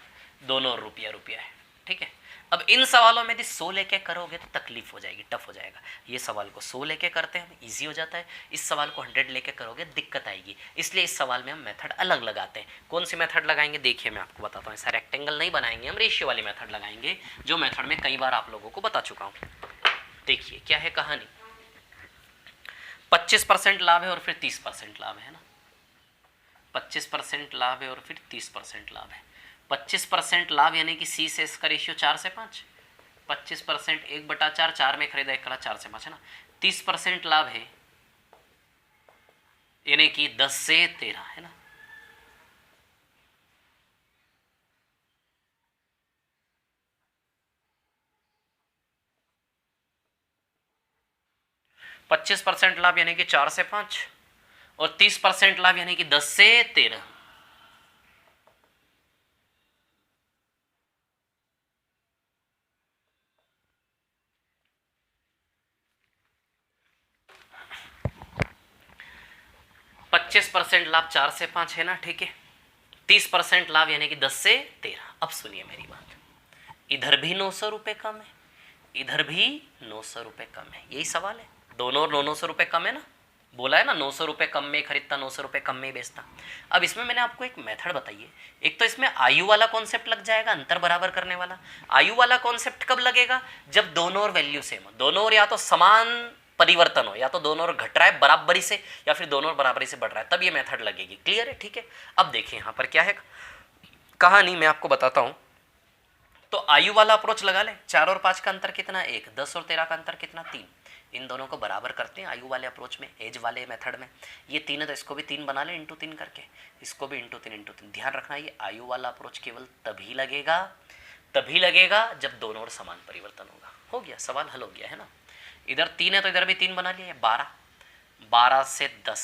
A: दोनों रुपया रुपया है, ठीक है। अब इन सवालों में यदि 100 लेके करोगे तो तकलीफ हो जाएगी, टफ हो जाएगा। ये सवाल को 100 लेके करते हैं इजी हो जाता है, इस सवाल को 100 लेके करोगे दिक्कत आएगी। इसलिए इस सवाल में हम मेथड अलग लगाते हैं। कौन सी मेथड लगाएंगे देखिए, मैं आपको बताता हूँ। ऐसा रेक्टेंगल नहीं बनाएंगे हम, रेशियो वाली मेथड लगाएंगे, जो मेथड में कई बार आप लोगों को बता चुका हूँ। देखिए क्या है कहानी। 25% लाभ है और फिर 30% लाभ है ना। 25% लाभ है और फिर 30% लाभ है। 25% लाभ यानी कि सी से इसका रेशियो 4 से 5। 25% 1/4, 4 में खरीदा, 1 करा 4 से 5, है ना। 30% लाभ है यानी कि 10 से 13, है ना। पच्चीस परसेंट लाभ यानी कि 4 से 5 और 30% लाभ यानी कि 10 से 13। पच्चीस परसेंट लाभ 4 से 5 है ना, ठीक है। 30% लाभ यानी कि 10 से 13। अब सुनिए मेरी बात, इधर भी 900 रुपये कम है, इधर भी 900 रुपये कम है, यही सवाल है। दोनों 900 रुपये कम है ना, बोला है ना 900 रुपये कम में खरीदता, 900 रुपये कम में बेचता। अब इसमें मैंने आपको एक मेथड बताइए, एक तो इसमें आयु वाला कॉन्सेप्ट लग जाएगा, अंतर बराबर करने वाला। आयु वाला कॉन्सेप्ट कब लगेगा? जब दोनों और वैल्यू सेम हो, दोनों और या तो समान परिवर्तन हो, या तो दोनों और घट रहा है बराबरी से, या फिर दोनों और बराबरी से बढ़ रहा है, तब ये मेथड लगेगी। क्लियर है? ठीक है। अब देखिए यहाँ पर क्या है कहानी, मैं आपको बताता हूँ। तो आयु वाला अप्रोच लगा ले, 4 और 5 का अंतर कितना? 1। 10 और 13 का अंतर कितना? 3। इन दोनों को बराबर करते हैं आयु वाले अप्रोच में, एज वाले मेथड में। ये 3 है तो इसको भी 3 बना ले इंटू 3 करके, इसको भी इंटू 3। ध्यान रखना ये आयु वाला अप्रोच केवल तभी लगेगा जब दोनों और समान परिवर्तन होगा। हो गया, सवाल हल हो गया है ना। इधर 3 है तो इधर भी 3 बना लिया। 12 से 10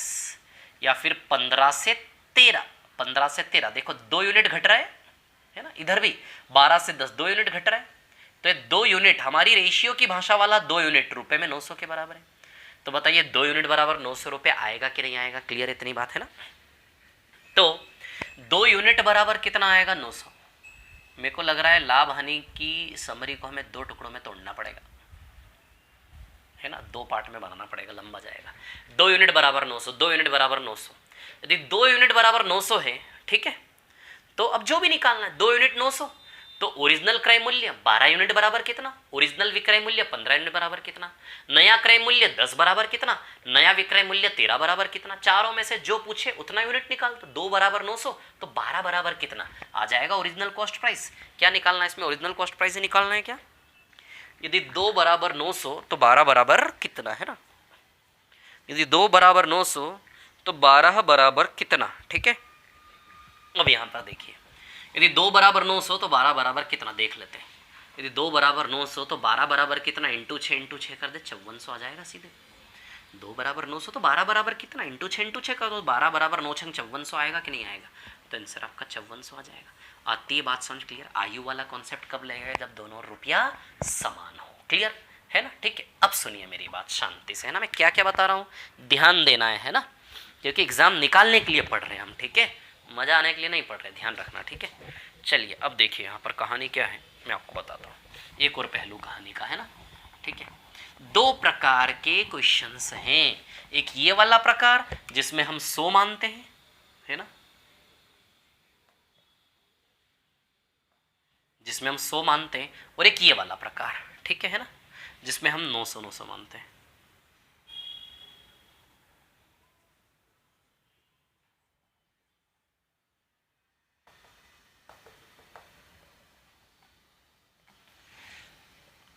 A: या फिर 15 से 13। देखो 2 यूनिट घट रहा है ना, इधर भी 12 से 10 2 यूनिट घट रहा है, तो ये 2 यूनिट हमारी रेशियो की भाषा वाला 2 यूनिट रुपए में 900 के बराबर है। तो बताइए 2 यूनिट बराबर 900 रुपये आएगा कि नहीं आएगा? क्लियर, इतनी बात है ना। तो 2 यूनिट बराबर कितना आएगा? 900। मेरे को लग रहा है लाभ हानि की समरी को हमें 2 टुकड़ों में तोड़ना पड़ेगा, है ना, 2 पार्ट में बनाना पड़ेगा, लंबा जाएगा। 2 यूनिट बराबर 900, 2 यूनिट बराबर 900। यदि 2 यूनिट बराबर 900 है, ठीक है, तो अब जो भी निकालना है 2 यूनिट 900, तो ओरिजिनल क्रय मूल्य 12 यूनिट बराबर कितना? ओरिजिनल विक्रय मूल्य 15 यूनिट बराबर कितना? नया क्रय मूल्य 10 बराबर कितना? नया विक्रय मूल्य 13 बराबर कितना? चारों में से जो पूछे उतना यूनिट निकाल। तो 2 बराबर 900, तो 12 बराबर कितना आ जाएगा? Original cost price. क्या निकालना है इसमें? ओरिजिनल कॉस्ट प्राइस ही निकालना है क्या? यदि 2 बराबर 900 तो 12 बराबर कितना, है ना। यदि 2 बराबर 900 तो 12 बराबर कितना? ठीक है, अब यहां पर देखिए, यदि 2 बराबर 900 तो 12 बराबर कितना देख लेते हैं। यदि 2 बराबर 900 तो 12 बराबर कितना? इंटू 6 कर दे, 5400 आ जाएगा सीधे। 2 बराबर 900 तो 12 बराबर कितना? इंटू 6 कर दो, 12 बराबर 9 6 5400 आएगा कि नहीं आएगा? तो आंसर आपका 5400 आ जाएगा। आती है बात समझ? क्लियर। आयु वाला कॉन्सेप्ट कब लगेगा? जब दोनों रुपया समान हो। क्लियर है ना? ठीक है। अब सुनिए मेरी बात शांति से, है ना। मैं क्या क्या बता रहा हूँ ध्यान देना है ना, क्योंकि एग्जाम निकालने के लिए पढ़ रहे हैं हम, ठीक है, मजा आने के लिए नहीं पढ़ रहे, ध्यान रखना, ठीक है। चलिए अब देखिए यहाँ पर कहानी क्या है, मैं आपको बताता हूँ। एक और पहलू कहानी का, है ना, ठीक है। 2 प्रकार के क्वेश्चंस हैं, एक ये वाला प्रकार जिसमें हम 100 मानते हैं, है ना, जिसमें हम 100 मानते हैं, और एक ये वाला प्रकार, ठीक है ना, जिसमें हम 900 मानते हैं।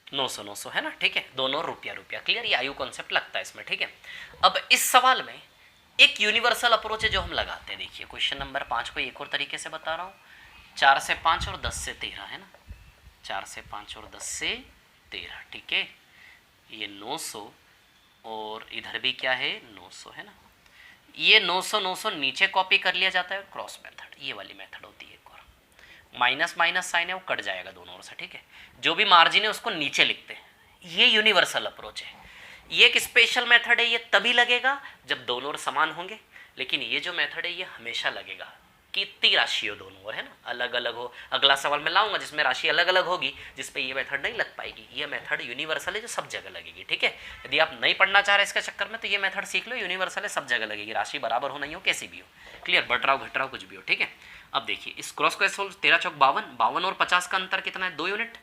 A: नौ सौ है ना, ठीक है, दोनों रुपया। क्लियर, ये आयु कॉन्सेप्ट लगता है इसमें, ठीक है। अब इस सवाल में एक यूनिवर्सल अप्रोच है जो हम लगाते हैं। देखिए क्वेश्चन नंबर 5 को एक और तरीके से बता रहा हूँ। 4 से 5 और 10 से 13, है ना, 4 से 5 और 10 से 13, ठीक है। ये 900 और इधर भी क्या है? 900, है ना। ये 900 नीचे कॉपी कर लिया जाता है, क्रॉस मेथड, ये वाली मेथड होती है। माइनस माइनस साइन है वो कट जाएगा दोनों ओर से, ठीक है। जो भी मार्जिन है उसको नीचे लिखते हैं, ये यूनिवर्सल अप्रोच है। ये एक स्पेशल मेथड है, ये तभी लगेगा जब दोनों ओर समान होंगे, लेकिन ये जो मेथड है ये हमेशा लगेगा कितनी राशि हो दोनों ओर, है ना, अलग अलग हो। अगला सवाल मैं लाऊंगा जिसमें राशि अलग अलग होगी, जिसपे ये मेथड नहीं लग पाएगी। ये मेथड यूनिवर्सल है जो सब जगह लगेगी, ठीक है। यदि आप नहीं पढ़ना चाह रहे इसके चक्कर में तो ये मेथड सीख लो, यूनिवर्सल है, सब जगह लगेगी, राशि बराबर हो नहीं हो, कैसी भी हो। क्लियर, बढ़ रहा हो घट रहा हो कुछ भी हो, ठीक है। अब देखिए इस क्रॉस को ऐसे 13 चौक 52, 52 और 50 का अंतर कितना है? 2 यूनिट,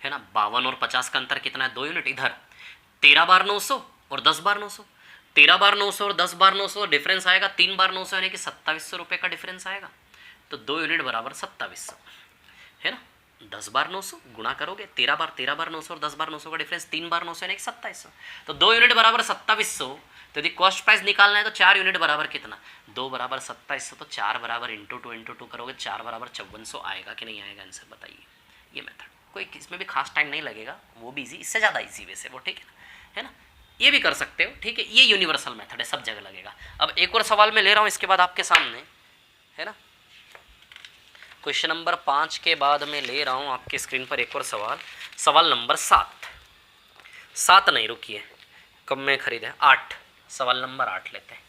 A: है ना। 52 और 50 का अंतर कितना है? 2 यूनिट। इधर 13 बार 900 और 10 बार 900, 13 बार 900 और 10 बार 900 डिफरेंस आएगा 3 बार 900, यानी कि 2700 रुपये का डिफरेंस आएगा। तो 2 यूनिट बराबर 2700, है ना। 10 बार 900 गुणा करोगे, 13 बार 900 और 10 बार 900 का डिफरेंस 3 बार 900 यानी कि 2700। तो 2 यूनिट बराबर 2700। तो यदि कॉस्ट प्राइस निकालना है तो 4 यूनिट बराबर कितना? 2 बराबर 2700, तो 4 बराबर इंटू 2 करोगे, 4 बराबर 5400 आएगा कि नहीं आएगा? आंसर बताइए। ये मेथड कोई इसमें भी खास टाइम नहीं लगेगा, वो भी इजी, इससे ज़्यादा इजी वैसे वो, ठीक है ना। ये भी कर सकते हो, ठीक है। ये यूनिवर्सल मेथड है, सब जगह लगेगा। अब एक और सवाल मैं ले रहा हूँ इसके बाद आपके सामने, है ना। क्वेश्चन नंबर 5 के बाद मैं ले रहा हूँ आपके स्क्रीन पर एक और सवाल, सवाल नंबर 7 नहीं, रुकिए, कब में खरीदे 8, सवाल नंबर 8 लेते हैं,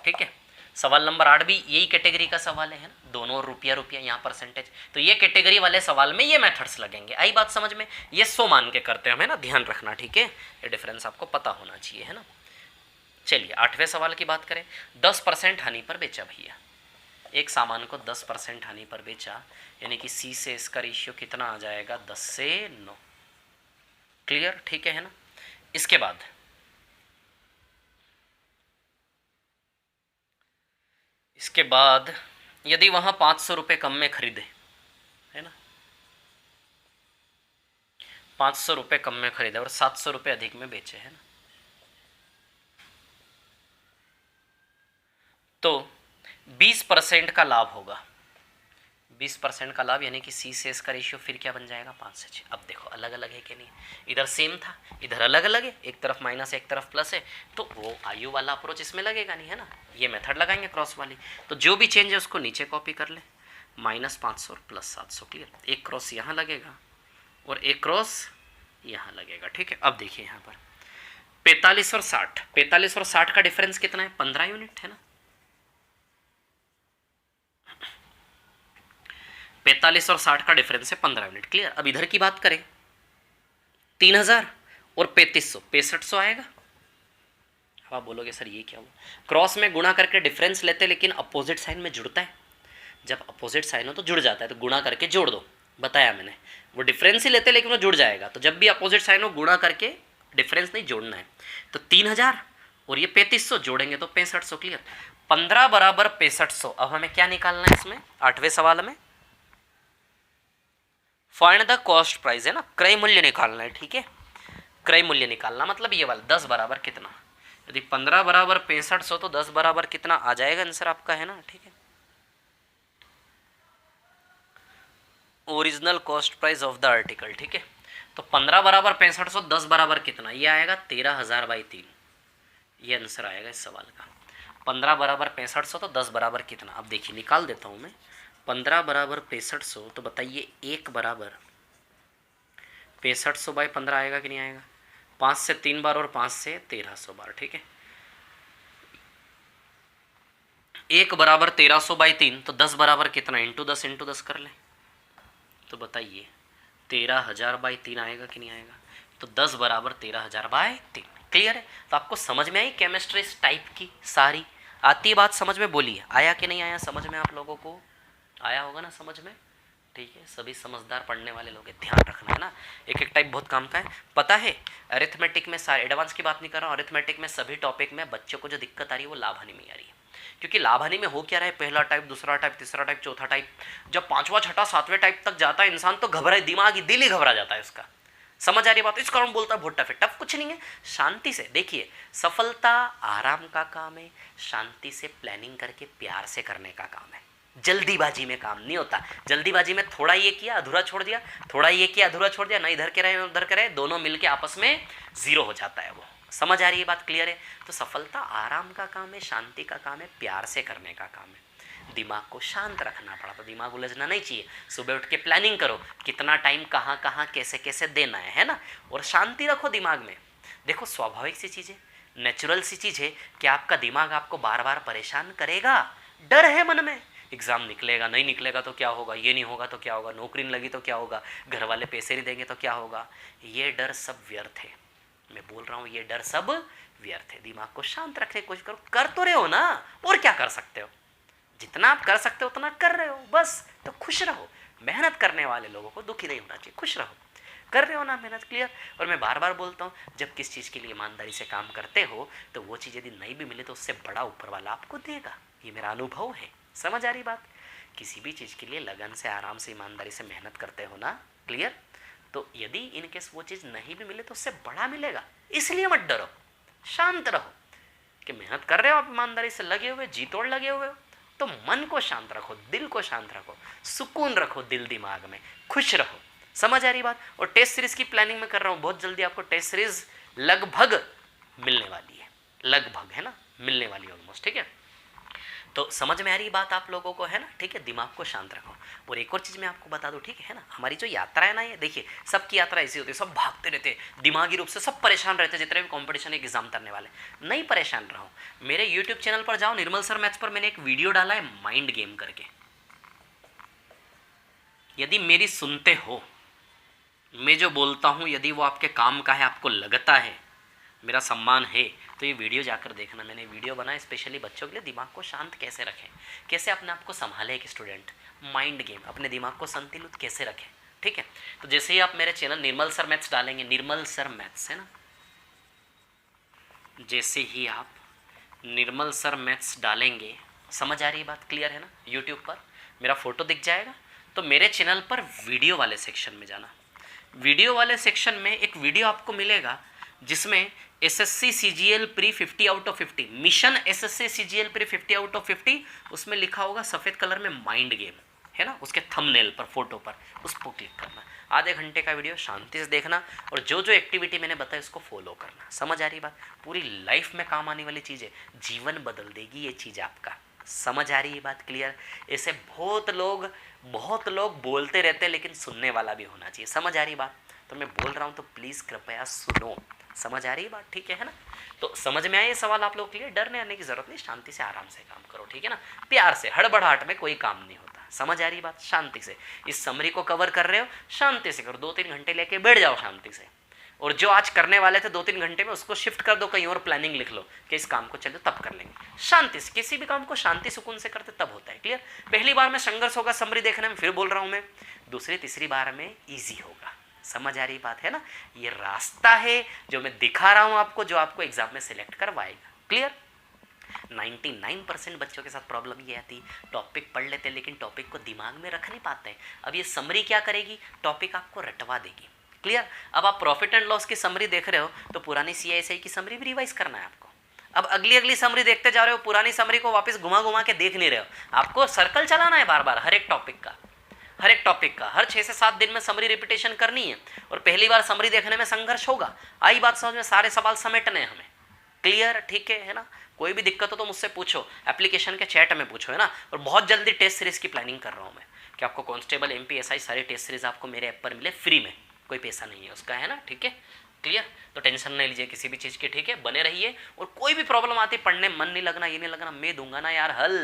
A: ठीक है। सवाल नंबर 8 भी यही कैटेगरी का सवाल है ना, दोनों रुपया रुपया, यहाँ परसेंटेज। तो ये कैटेगरी वाले सवाल में ये मेथड्स लगेंगे। आई बात समझ में? ये 100 मान के करते हैं हमें ना, ध्यान रखना, ठीक है, ये डिफरेंस आपको पता होना चाहिए, है ना। चलिए 8वें सवाल की बात करें। 10% हानि पर बेचा भैया, एक सामान को 10% हानि पर बेचा, यानी कि सी से इसका रेशियो कितना आ जाएगा, 10 से 9। क्लियर, ठीक है ना। इसके बाद यदि वहां 500 रुपये कम में खरीदे, है ना, 500 रुपये कम में खरीदे और 700 रुपये अधिक में बेचे, है ना, तो 20% का लाभ होगा। 20% का लाभ, यानी कि सी से इसका रेशियो फिर क्या बन जाएगा, 5 से 6। अब देखो अलग अलग है कि नहीं, इधर सेम था, इधर अलग अलग है, एक तरफ माइनस एक तरफ प्लस है, तो वो आयु वाला अप्रोच इसमें लगेगा नहीं, है ना। ये मेथड लगाएंगे क्रॉस वाली, तो जो भी चेंज है उसको नीचे कॉपी कर ले, -500 और +700। क्लियर, एक क्रॉस यहाँ लगेगा और एक क्रॉस यहाँ लगेगा, ठीक है। अब देखिए यहाँ पर 45 और 60 का डिफरेंस कितना है, 15 यूनिट, है ना। 45 और 60 का डिफरेंस है 15 यूनिट। क्लियर। अब इधर की बात करें, 3000 और 3500, 6500 आएगा। अब आप बोलोगे सर ये क्या हुआ, क्रॉस में गुणा करके डिफरेंस लेते लेकिन अपोजिट साइन में जुड़ता है। जब अपोजिट साइन हो तो जुड़ जाता है, तो गुणा करके जोड़ दो, बताया मैंने। वो डिफरेंस ही लेते लेकिन वो जुड़ जाएगा, तो जब भी अपोजिट साइन हो गुणा करके, डिफरेंस नहीं जोड़ना है। तो 3000 और ये 3500 जोड़ेंगे तो 6500। क्लियर, 15 बराबर 6500। अब हमें क्या निकालना है इसमें, 8वें सवाल में फाइंड द कॉस्ट प्राइस, है ना, क्रय मूल्य निकालना है, ठीक है। क्रय मूल्य निकालना मतलब ये वाला 10 बराबर कितना, यदि 15 बराबर 6500 तो 10 बराबर कितना आ जाएगा, आंसर आपका, है ना, ठीक है। Original cost price of the article, ठीक है। तो 15 बराबर 6500, 10 बराबर कितना, ये आएगा 13,000/3, ये आंसर आएगा इस सवाल का। 15 बराबर 6500 तो 10 बराबर कितना, अब देखिए निकाल देता हूँ मैं। 15 बराबर 6500, तो बताइए 1 बराबर 6500/15 आएगा कि नहीं आएगा, 5 से 3 बार और 5 से 1300 बार, ठीक है। 1 बराबर 1300/3, तो 10 बराबर कितना, × 10 कर ले, तो बताइए 13,000/3 आएगा कि नहीं आएगा। तो 10 बराबर 13,000/3। क्लियर है। तो आपको समझ में आई केमिस्ट्री इस टाइप की सारी, आती है बात समझ में, बोलिए आया कि नहीं आया समझ में, आप लोगों को आया होगा ना समझ में, ठीक है। सभी समझदार पढ़ने वाले लोग हैं, ध्यान रखना, है ना। एक एक टाइप बहुत काम का है, पता है। अरिथमेटिक में सारे, एडवांस की बात नहीं कर रहा हूँ, अरिथमेटिक में सभी टॉपिक में बच्चों को जो दिक्कत आ रही है वो लाभ हानि में आ रही है। क्योंकि लाभ हानि में हो क्या रहा है, पहला टाइप, दूसरा टाइप, तीसरा टाइप, चौथा टाइप, जब 5वां 6वां 7वें टाइप तक जाता है इंसान तो घबराए, दिमाग दिल ही घबरा जाता है उसका। समझ आ रही बात। इस कारण बोलता है बहुत टफ है। टफ कुछ नहीं है, शांति से देखिए, सफलता आराम का काम है, शांति से प्लानिंग करके प्यार से करने का काम है। जल्दीबाजी में काम नहीं होता। जल्दीबाजी में थोड़ा ये किया अधूरा छोड़ दिया, थोड़ा ये किया अधूरा छोड़ दिया, ना इधर के रहे उधर के रहे, दोनों मिलके आपस में 0 हो जाता है वो। समझ आ रही है बात, क्लियर है। तो सफलता आराम का काम है, शांति का काम है, प्यार से करने का काम है। दिमाग को शांत रखना पड़ा, तो दिमाग उलझना नहीं चाहिए। सुबह उठ के प्लानिंग करो, कितना टाइम कहाँ कहाँ कैसे कैसे देना है ना, और शांति रखो दिमाग में। देखो स्वाभाविक सी चीज़ है, नेचुरल सी चीज़ है कि आपका दिमाग आपको बार बार परेशान करेगा। डर है मन में, एग्ज़ाम निकलेगा नहीं निकलेगा तो क्या होगा, ये नहीं होगा तो क्या होगा, नौकरी नहीं लगी तो क्या होगा, घर वाले पैसे नहीं देंगे तो क्या होगा। ये डर सब व्यर्थ है, मैं बोल रहा हूँ, ये डर सब व्यर्थ है। दिमाग को शांत रखने की कोशिश करो, कर तो रहे हो ना, और क्या कर सकते हो। जितना आप कर सकते हो उतना कर रहे हो, बस तो खुश रहो। मेहनत करने वाले लोगों को दुखी नहीं होना चाहिए, खुश रहो, कर रहे हो ना मेहनत। क्लियर। और मैं बार बार बोलता हूँ, जब किस चीज़ के लिए ईमानदारी से काम करते हो तो वो चीज़ यदि नहीं भी मिले तो उससे बड़ा ऊपर वाला आपको देगा, ये मेरा अनुभव है। समझ आ रही बात। किसी भी चीज़ के लिए लगन से, आराम से, ईमानदारी से मेहनत करते हो ना, क्लियर, तो यदि इनकेस वो चीज़ नहीं भी मिले तो उससे बड़ा मिलेगा। इसलिए मत डरो, शांत रहो कि मेहनत कर रहे हो आप, ईमानदारी से लगे हुए, जी तोड़ लगे हुए हो, तो मन को शांत रखो, दिल को शांत रखो, सुकून रखो दिल दिमाग में, खुश रहो। समझ आ रही बात। और टेस्ट सीरीज की प्लानिंग में कर रहा हूँ, बहुत जल्दी आपको टेस्ट सीरीज लगभग मिलने वाली है, लगभग, है ना, मिलने वाली ऑलमोस्ट, ठीक है। तो समझ में आ रही बात आप लोगों को, है ना? ठीक है, दिमाग को शांत रखो। और एक और चीज़ मैं आपको बता दूं, ठीक है ना, हमारी जो यात्रा है ना, ये देखिए सबकी यात्रा ऐसी होती है, सब भागते रहते हैं दिमागी रूप से, सब परेशान रहते हैं, जितने भी कंपटीशन एग्जाम करने वाले। नहीं परेशान रहो, मेरे यूट्यूब चैनल पर जाओ, निर्मल सर मैथ्स पर मैंने एक वीडियो डाला है माइंड गेम करके। यदि मेरी सुनते हो, मैं जो बोलता हूँ यदि वो आपके काम का है, आपको लगता है मेरा सम्मान है, तो ये वीडियो जाकर देखना। मैंने वीडियो बनाया स्पेशली बच्चों के लिए, दिमाग को शांत कैसे रखें, कैसे अपने आप को संभाले एक स्टूडेंट, माइंड गेम, अपने दिमाग को संतुलित कैसे रखें। ठीक है, तो जैसे ही आप मेरे चैनल निर्मल सर मैथ्स डालेंगे, निर्मल सर मैथ्स है ना, जैसे ही आप निर्मल सर मैथ्स डालेंगे, समझ आ रही है बात, क्लियर है ना? यूट्यूब पर मेरा फोटो दिख जाएगा, तो मेरे चैनल पर वीडियो वाले सेक्शन में जाना। वीडियो वाले सेक्शन में एक वीडियो आपको मिलेगा जिसमें SSC CGL pre 50 out of 50, mission SSC CGL pre 50 out of 50, उसमें लिखा होगा सफ़ेद कलर में माइंड गेम, है ना, उसके थंबनेल पर, फोटो पर, उस पर क्लिक करना। आधे घंटे का वीडियो शांति से देखना, और जो जो एक्टिविटी मैंने बताया उसको फॉलो करना। समझ आ रही बात? पूरी लाइफ में काम आने वाली चीज़ है, जीवन बदल देगी ये चीज़ आपका। समझ आ रही है बात, क्लियर? ऐसे बहुत लोग बोलते रहते हैं, लेकिन सुनने वाला भी होना चाहिए। समझ आ रही बात? तो मैं बोल रहा हूँ तो प्लीज़ कृपया सुनो। समझ आ रही बात? ठीक है ना? तो समझ में आए ये सवाल आप लोग के लिए? डरने आने की जरूरत नहीं, शांति से आराम से काम करो, ठीक है ना? प्यार से, हड़बड़ाहट में कोई काम नहीं होता। समझ आ रही बात? शांति से इस समरी को कवर कर रहे हो, शांति से करो, 2-3 घंटे लेके बैठ जाओ शांति से। और जो आज करने वाले थे 2-3 घंटे में, उसको शिफ्ट कर दो कहीं और, प्लानिंग लिख लो कि इस काम को चलो तब कर लेंगे। शांति से, किसी भी काम को शांति सुकून से करते तब होता है। क्लियर? पहली बार में संघर्ष होगा समरी देखने में, फिर बोल रहा हूं मैं, दूसरी तीसरी बार में इजी होगा। समझ आ रही बात है ना? ये रास्ता है जो मैं दिखा रहा हूं आपको, जो आपको एग्जाम में सिलेक्ट करवाएगा। क्लियर? 99% बच्चों के साथ प्रॉब्लम ये आती, टॉपिक पढ़ लेते लेकिन टॉपिक को दिमाग में रख नहीं पाते। अब ये समरी क्या करेगी? टॉपिक आपको रटवा देगी। क्लियर? अब आप प्रॉफिट एंड लॉस की समरी देख रहे हो, तो पुरानी CISI की समरी भी रिवाइज करना है आपको। अब अगली समरी देखते जा रहे हो, पुरानी समरी को वापस घुमा के देख नहीं रहे हो, आपको सर्कल चलाना है बार बार हर एक टॉपिक का, हर 6 से 7 दिन में समरी रिपीटेशन करनी है। और पहली बार समरी देखने में संघर्ष होगा। आई बात समझ में? सारे सवाल समेटने हैं हमें। क्लियर? ठीक है ना? कोई भी दिक्कत हो तो मुझसे पूछो, एप्लीकेशन के चैट में पूछो, है ना? और बहुत जल्दी टेस्ट सीरीज की प्लानिंग कर रहा हूँ मैं, कि आपको कांस्टेबल, MP, SI सारे टेस्ट सीरीज आपको मेरे ऐप पर मिले फ्री में, कोई पैसा नहीं है उसका, है ना? ठीक है, क्लियर? तो टेंशन नहीं लीजिए किसी भी चीज़ की, ठीक है? बने रहिए, और कोई भी प्रॉब्लम आती, पढ़ने मन नहीं लगना, ये नहीं लगना, मैं दूंगा ना यार हल।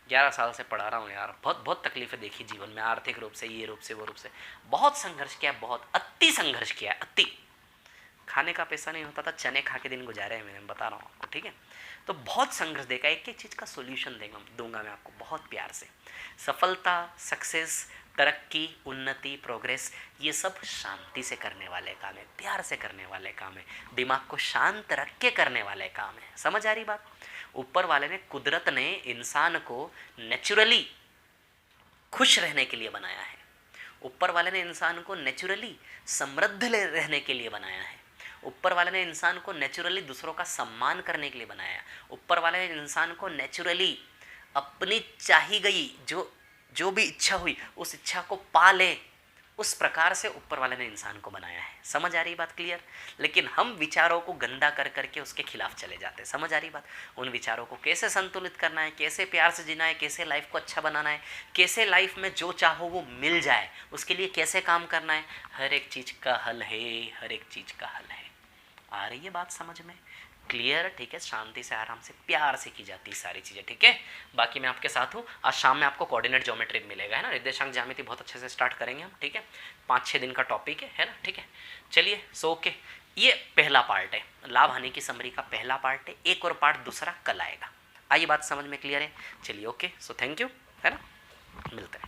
A: 11 साल से पढ़ा रहा हूँ यार, बहुत तकलीफें देखी जीवन में, आर्थिक रूप से, ये रूप से, वो रूप से, बहुत संघर्ष किया, बहुत अति संघर्ष किया, अति। खाने का पैसा नहीं होता था, चने खा के दिन गुजारे हैं मैंने, बता रहा हूँ आपको, ठीक है? तो बहुत संघर्ष देखा, एक एक चीज़ का सोल्यूशन दूंगा मैं आपको बहुत प्यार से। सफलता, सक्सेस, तरक्की, उन्नति, प्रोग्रेस, ये सब शांति से करने वाले काम है, प्यार से करने वाले काम है, दिमाग को शांत रख के करने वाले काम है। समझ आ रही बात? ऊपर वाले ने, कुदरत ने इंसान को नेचुरली खुश रहने के लिए बनाया है। ऊपर वाले ने इंसान को नेचुरली समृद्ध रहने के लिए बनाया है। ऊपर वाले ने इंसान को नेचुरली दूसरों का सम्मान करने के लिए बनाया है। ऊपर वाले ने इंसान को नेचुरली अपनी चाही गई जो भी इच्छा हुई, उस इच्छा को पा ले, उस प्रकार से ऊपर वाले ने इंसान को बनाया है। समझ आ रही बात? क्लियर? लेकिन हम विचारों को गंदा कर करके उसके खिलाफ चले जाते हैं। समझ आ रही बात? उन विचारों को कैसे संतुलित करना है, कैसे प्यार से जीना है, कैसे लाइफ को अच्छा बनाना है, कैसे लाइफ में जो चाहो वो मिल जाए, उसके लिए कैसे काम करना है, हर एक चीज़ का हल है, हर एक चीज़ का हल है। आ रही है बात समझ में? क्लियर? ठीक है, शांति से, आराम से, प्यार से की जाती है सारी चीज़ें, ठीक है? बाकी मैं आपके साथ हूँ। आज शाम में आपको कोऑर्डिनेट ज्योमेट्री मिलेगा, है ना? निर्देशांक ज्यामिति बहुत अच्छे से स्टार्ट करेंगे हम, ठीक है? 5-6 दिन का टॉपिक है ना? ठीक है, चलिए, सो ओके, ये पहला पार्ट है, लाभ हानि की समरी का पहला पार्ट है। एक और पार्ट दूसरा कल आएगा। आइए बात समझ में क्लियर है? चलिए, ओके, सो थैंक यू, है ना? मिलते हैं।